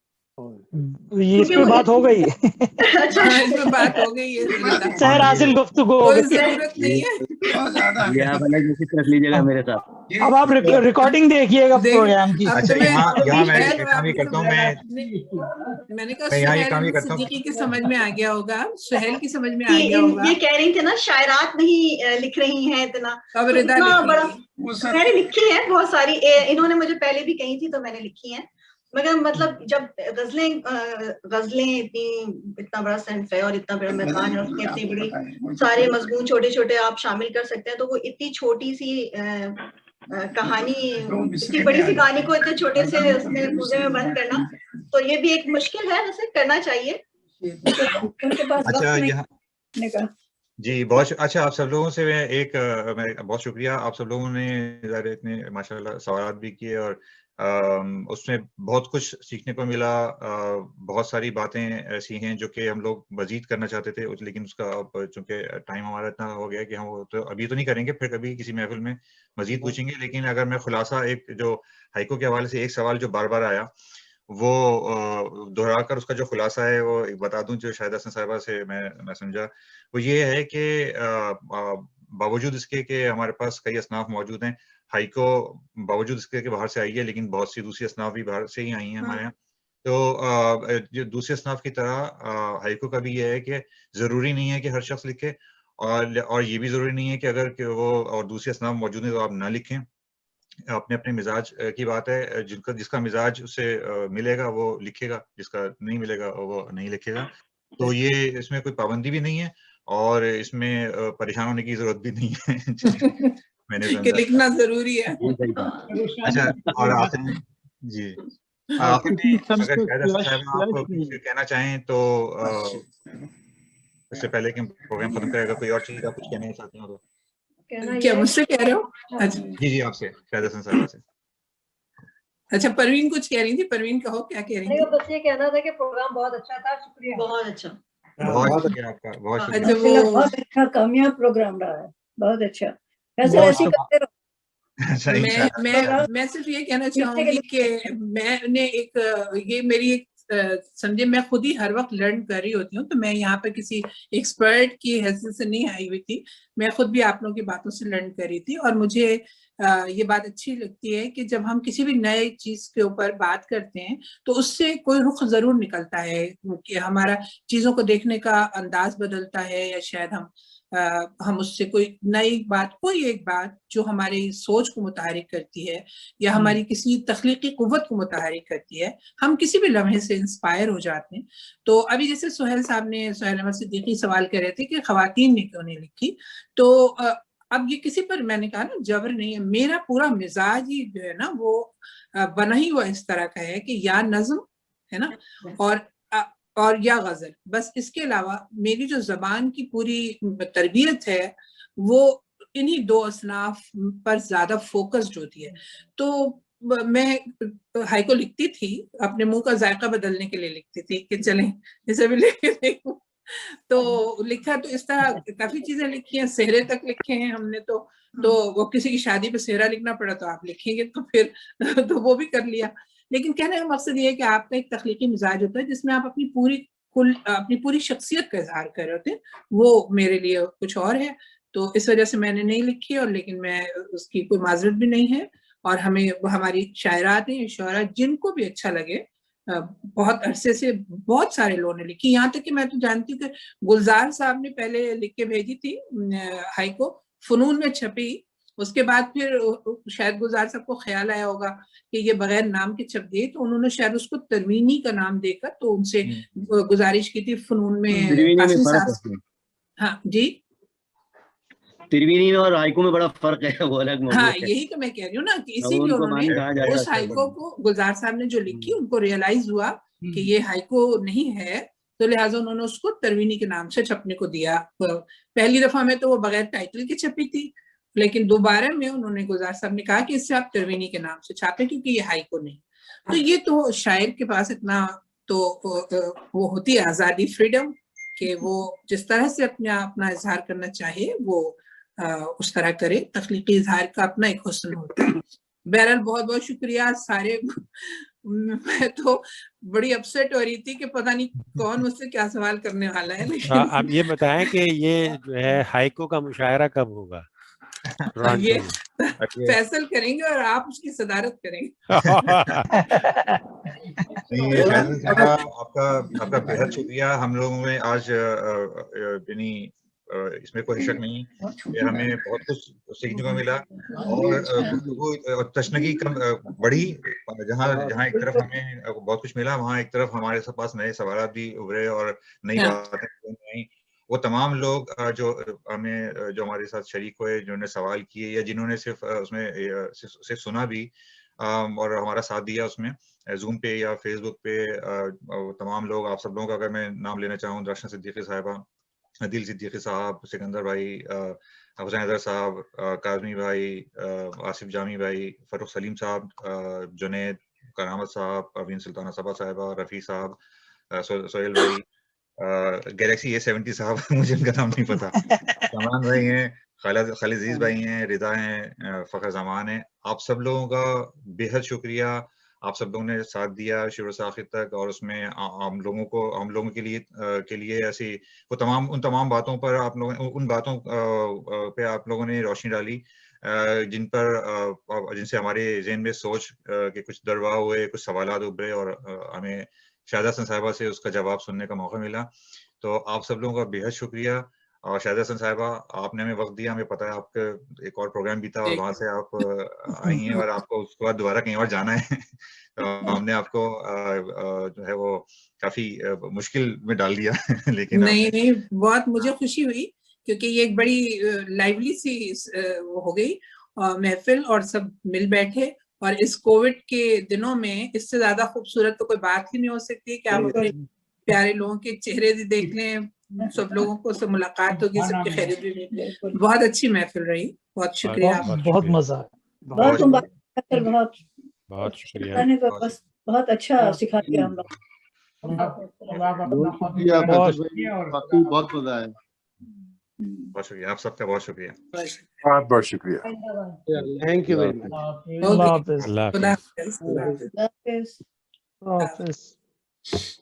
یہ اس پہ بات ہو گئی. بات ہو گئی ہے. سحر حاصل گفتگو ہو گئی. ضرورت نہیں ہے. آپ الگ ذکر کر لیجیے گا میرے ساتھ. اب آپ ریکارڈنگ دیکھیے گا پروگرام کی. یہاں میں کام یہ کرتا ہوں. میں نے کہا سہیل صدیقی کی سمجھ میں آ گیا ہوگا, سہیل کی سمجھ میں آ گیا ہوگا. یہ کہہ رہی تھے نا شاعرات نہیں لکھ رہی ہیں اتنا بڑا. میں نے لکھی ہیں بہت ساری, انہوں نے مجھے پہلے بھی کہی تھی تو میں نے لکھی ہیں. مگر مطلب جب غزلیں اتنا بڑا صنف ہے اور اتنا بڑا میدان ہے، اس میں اتنی بڑی سارے مضمون چھوٹے چھوٹے آپ شامل کر سکتے ہیں، تو وہ اتنی چھوٹی سی کہانی، اتنی بڑی سی کہانی کو اتنے چھوٹے سے اس میں پوزے میں بند کرنا، تو یہ بھی ایک مشکل ہے، ویسے کرنا چاہیے ان کے پاس وقت نہیں کا۔ جی بہت اچھا، آپ سب لوگوں سے میں بہت شکریہ، آپ سب لوگوں نے اتنے ماشاء اللہ سوالات بھی کیے، اور اس میں بہت کچھ سیکھنے کو ملا، بہت ساری باتیں ایسی ہیں جو کہ ہم لوگ مزید کرنا چاہتے تھے، لیکن اس کا چونکہ ٹائم ہمارا اتنا ہو گیا کہ ہم تو ابھی تو نہیں کریں گے، پھر کبھی کسی محفل میں مزید پوچھیں گے۔ لیکن اگر میں خلاصہ ایک جو ہائیکو کے حوالے سے ایک سوال جو بار بار آیا وہ دہرا کر اس کا جو خلاصہ ہے وہ بتا دوں، جو شاہدہ حسن صاحبہ سے میں سمجھا، وہ یہ ہے کہ باوجود اس کے کہ ہمارے پاس کئی اصناف موجود ہیں، ہائیکو باوجود اس کے کہ باہر سے آئی ہے، لیکن بہت سی دوسری اصناف بھی باہر سے ہی آئی ہیں ہمارے یہاں۔ تو جو دوسرے اصناف کی طرح ہائیکو کا بھی یہ ہے کہ ضروری نہیں ہے کہ ہر شخص لکھے، اور یہ بھی ضروری نہیں ہے کہ اگر کہ وہ اور دوسرے اصناف موجود ہیں تو آپ نہ لکھیں۔ اپنے اپنے مزاج کی بات ہے، جس کا مزاج اسے ملے گا وہ لکھے گا، جس کا نہیں ملے گا وہ نہیں لکھے گا۔ تو یہ اس میں کوئی پابندی بھی نہیں ہے اور اس میں پریشان ہونے کی ضرورت بھی نہیں ہے۔ میں نے کہ لکھنا ضروری ہے۔ اچھا، اور آخر میں جی آخر میں اگر شاہدہ صاحب آپ کچھ کہنا چاہیں تو اس سے پہلے کہ ہم پروگرام ختم کریں، اگر کوئی اور چیز آپ کچھ کہنا چاہتے ہیں تو کیا مجھ سے کہہ رہے ہو؟ جی آپ سے، شاہدہ حسن صاحبہ سے۔ اچھا، پروین کچھ کہہ رہی تھی، پروین کہو کیا کہہ رہی تھی؟ بس یہ کہنا تھا کہ پروگرام بہت اچھا تھا، شکریہ، بہت اچھا، بہت شکریہ آپ کا، بہت شکریہ، بہت اچھا کامیاب پروگرام رہا ہے، بہت اچھا، ویسے ایسے کرتے رہو۔ میں صرف یہ کہنا چاہوں گی کہ میں نے یہ میری ایک سمجھے، میں خود ہی ہر وقت لرن کر رہی ہوتی ہوں، تو میں یہاں پہ کسی ایکسپرٹ کی حیثیت سے نہیں آئی ہوئی تھی، میں خود بھی آپ لوگوں کی باتوں سے لرن کر رہی تھی۔ اور مجھے یہ بات اچھی لگتی ہے کہ جب ہم کسی بھی نئے چیز کے اوپر بات کرتے ہیں تو اس سے کوئی رخ ضرور نکلتا ہے، کہ ہمارا چیزوں کو دیکھنے کا انداز بدلتا ہے، یا شاید ہم اس سے کوئی نئی بات، کوئی ایک بات جو ہماری سوچ کو متحرک کرتی ہے یا ہماری کسی تخلیقی قوت کو متحرک کرتی ہے، ہم کسی بھی لمحے سے انسپائر ہو جاتے ہیں۔ تو ابھی جیسے سہیل احمد صدیقی سوال کر رہے تھے کہ خواتین نے کیوں نہیں لکھی، تو اب یہ کسی پر میں نے کہا نا جبر نہیں ہے، میرا پورا مزاج ہی جو ہے نا وہ بنا ہی ہوا اس طرح کا ہے کہ یا نظم ہے نا اور یا غزل، بس اس کے علاوہ میری جو زبان کی پوری تربیت ہے وہ انہی دو اصناف پر زیادہ فوکسڈ ہوتی ہے۔ تو میں ہائیکو لکھتی تھی، اپنے منہ کا ذائقہ بدلنے کے لیے لکھتی تھی کہ چلیں اسے بھی لکھ کے دیکھوں، تو لکھا تو اس طرح کافی چیزیں لکھی ہیں، سہرے تک لکھے ہیں ہم نے، تو وہ کسی کی شادی پہ سہرا لکھنا پڑا تو آپ لکھیں گے تو پھر تو وہ بھی کر لیا۔ لیکن کہنے کا مقصد یہ ہے کہ آپ کا ایک تخلیقی مزاج ہوتا ہے جس میں آپ اپنی پوری شخصیت کا اظہار کر رہے ہوتے ہیں، وہ میرے لیے کچھ اور ہے، تو اس وجہ سے میں نے نہیں لکھی، اور لیکن میں اس کی کوئی معذرت بھی نہیں ہے۔ اور ہماری شاعرات ہیں، شعراء جن کو بھی اچھا لگے، بہت عرصے سے بہت سارے لوگوں نے لکھی، یہاں تک کہ میں تو جانتی ہوں کہ گلزار صاحب نے پہلے لکھ کے بھیجی تھی ہائیکو، فنون میں چھپی، اس کے بعد پھر شاید گلزار صاحب کو خیال آیا ہوگا کہ یہ بغیر نام کے چھپ گئی، تو انہوں نے شاید اس کو ترمینی کا نام دے کر تو ان سے گزارش کی تھی فنون میں ہاں جی، ترمینی میں اور ہائیکو میں بڑا فرق ہے، وہ الگ موضوع ہے۔ ہاں یہی تو میں کہہ رہی ہوں نا کہ اسی لیے انہوں نے اس ہائیکو کو، گلزار صاحب نے جو لکھی ان کو ریئلائز ہوا کہ یہ ہائیکو نہیں ہے، تو لہٰذا انہوں نے اس کو ترمینی کے نام سے چھپنے کو دیا۔ پہلی دفعہ میں تو وہ بغیر ٹائٹل کے چھپی تھی، لیکن دوبارہ میں انہوں نے، گلزار صاحب نے کہا کہ اس سے آپ ترمینی کے نام سے چھاپیں کیونکہ یہ ہائیکو نہیں۔ تو یہ تو شاعر کے پاس اتنا تو وہ ہوتی ہے آزادی، فریڈم، کہ وہ جس طرح سے اپنا اظہار کرنا چاہے وہ اس طرح کرے، تخلیقی اظہار کا اپنا ایک حسن ہوتا ہے۔ بہرحال بہت بہت شکریہ سارے، میں تو بڑی اپسیٹ ہو رہی تھی کہ پتہ نہیں کون مجھ سے کیا سوال کرنے والا ہے، لیکن آپ یہ بتائیں کہ یہ جو ہے ہائیکو کا مشاعرہ کب ہوگا؟ یہ فیصل کریں گے اور آپ اس کی صدارت کریں گے۔ آپ کا بہت شکریہ، ہم لوگوں میں آج یعنی اس میں کوئی شک نہیں کہ ہمیں بہت کچھ سیکھنے کو ملا اور گفتگو تشنگی بڑھی. جہاں ایک طرف ہمیں بہت کچھ ملا وہاں ایک طرف ہمارے پاس نئے سوالات بھی ابھرے اور نئی باتیں آئیں. وہ تمام لوگ جو ہمارے ساتھ شریک ہوئے, جنہوں نے سوال کیے یا جنہوں نے صرف اس میں صرف سنا بھی اور ہمارا ساتھ دیا اس میں زوم پہ یا فیس بک پہ, تمام لوگ, آپ سب لوگوں کا اگر میں نام لینا چاہوں, درشن صدیقی صاحبہ, عدیل صدیقی صاحب, سکندر بھائی, حسین حیدر صاحب, کاظمی بھائی, آصف جامی بھائی, فروخ سلیم صاحب, جنید, کرامت صاحب, پروین سلطانہ صبا صاحبہ, رفیع صاحب, سہیل بھائی, گیلیکسی A70 صاحب, مجھے ان کا نام نہیں پتا, سامان بھائی ہیں, خالد عزیز بھائی ہیں, رضا ہیں, فخر زمان ہیں. آپ سب لوگوں کا بے حد شکریہ. آپ سب لوگوں نے ساتھ دیا شروع سے آخر تک, اور اس میں ہم لوگوں کے لیے ایسی ان تمام باتوں پر ان باتوں پہ آپ لوگوں نے روشنی ڈالی جن سے ہمارے ذہن میں سوچ کے کچھ دروا ہوئے, کچھ سوالات ابھرے اور ہمیں شاہدہ حسن صاحبہ سے اس کا جواب سننے کا موقع ملا. تو آپ سب لوگوں کا بے حد شکریہ. اور شاہدہ حسن صاحبہ, آپ نے ہمیں وقت دیا, ہمیں پتا ہے آپ کا ایک اور پروگرام بھی تھا اور وہاں سے آپ آئی ہیں اور آپ کو اس کے بعد دوبارہ کہیں اور جانا ہے. ہم نے آپ کو جو ہے وہ کافی مشکل میں ڈال دیا لیکن نہیں, بہت مجھے خوشی ہوئی کیونکہ یہ ایک بڑی لائیولی سی ہو گئی محفل اور سب مل بیٹھے. اور اس کووڈ کے دنوں میں اس سے زیادہ خوبصورت تو کوئی بات ہی نہیں ہو سکتی کہ آپ اپنے پیارے لوگوں کے چہرے بھی دیکھ لیں, سب لوگوں کو سے ملاقات ہوگی, سب کی خیریت بھی ملے. بہت اچھی محفل رہی. بہت شکریہ. بہت مزہ, بہت شکریہ, بہت اچھا سکھا دیا ہم لوگ. بہت مزہ آیا. بہت شکریہ آپ سب کا, بہت شکریہ, بہت شکریہ. Thank you very much. اللہ حافظ. اللہ حافظ. اللہ حافظ.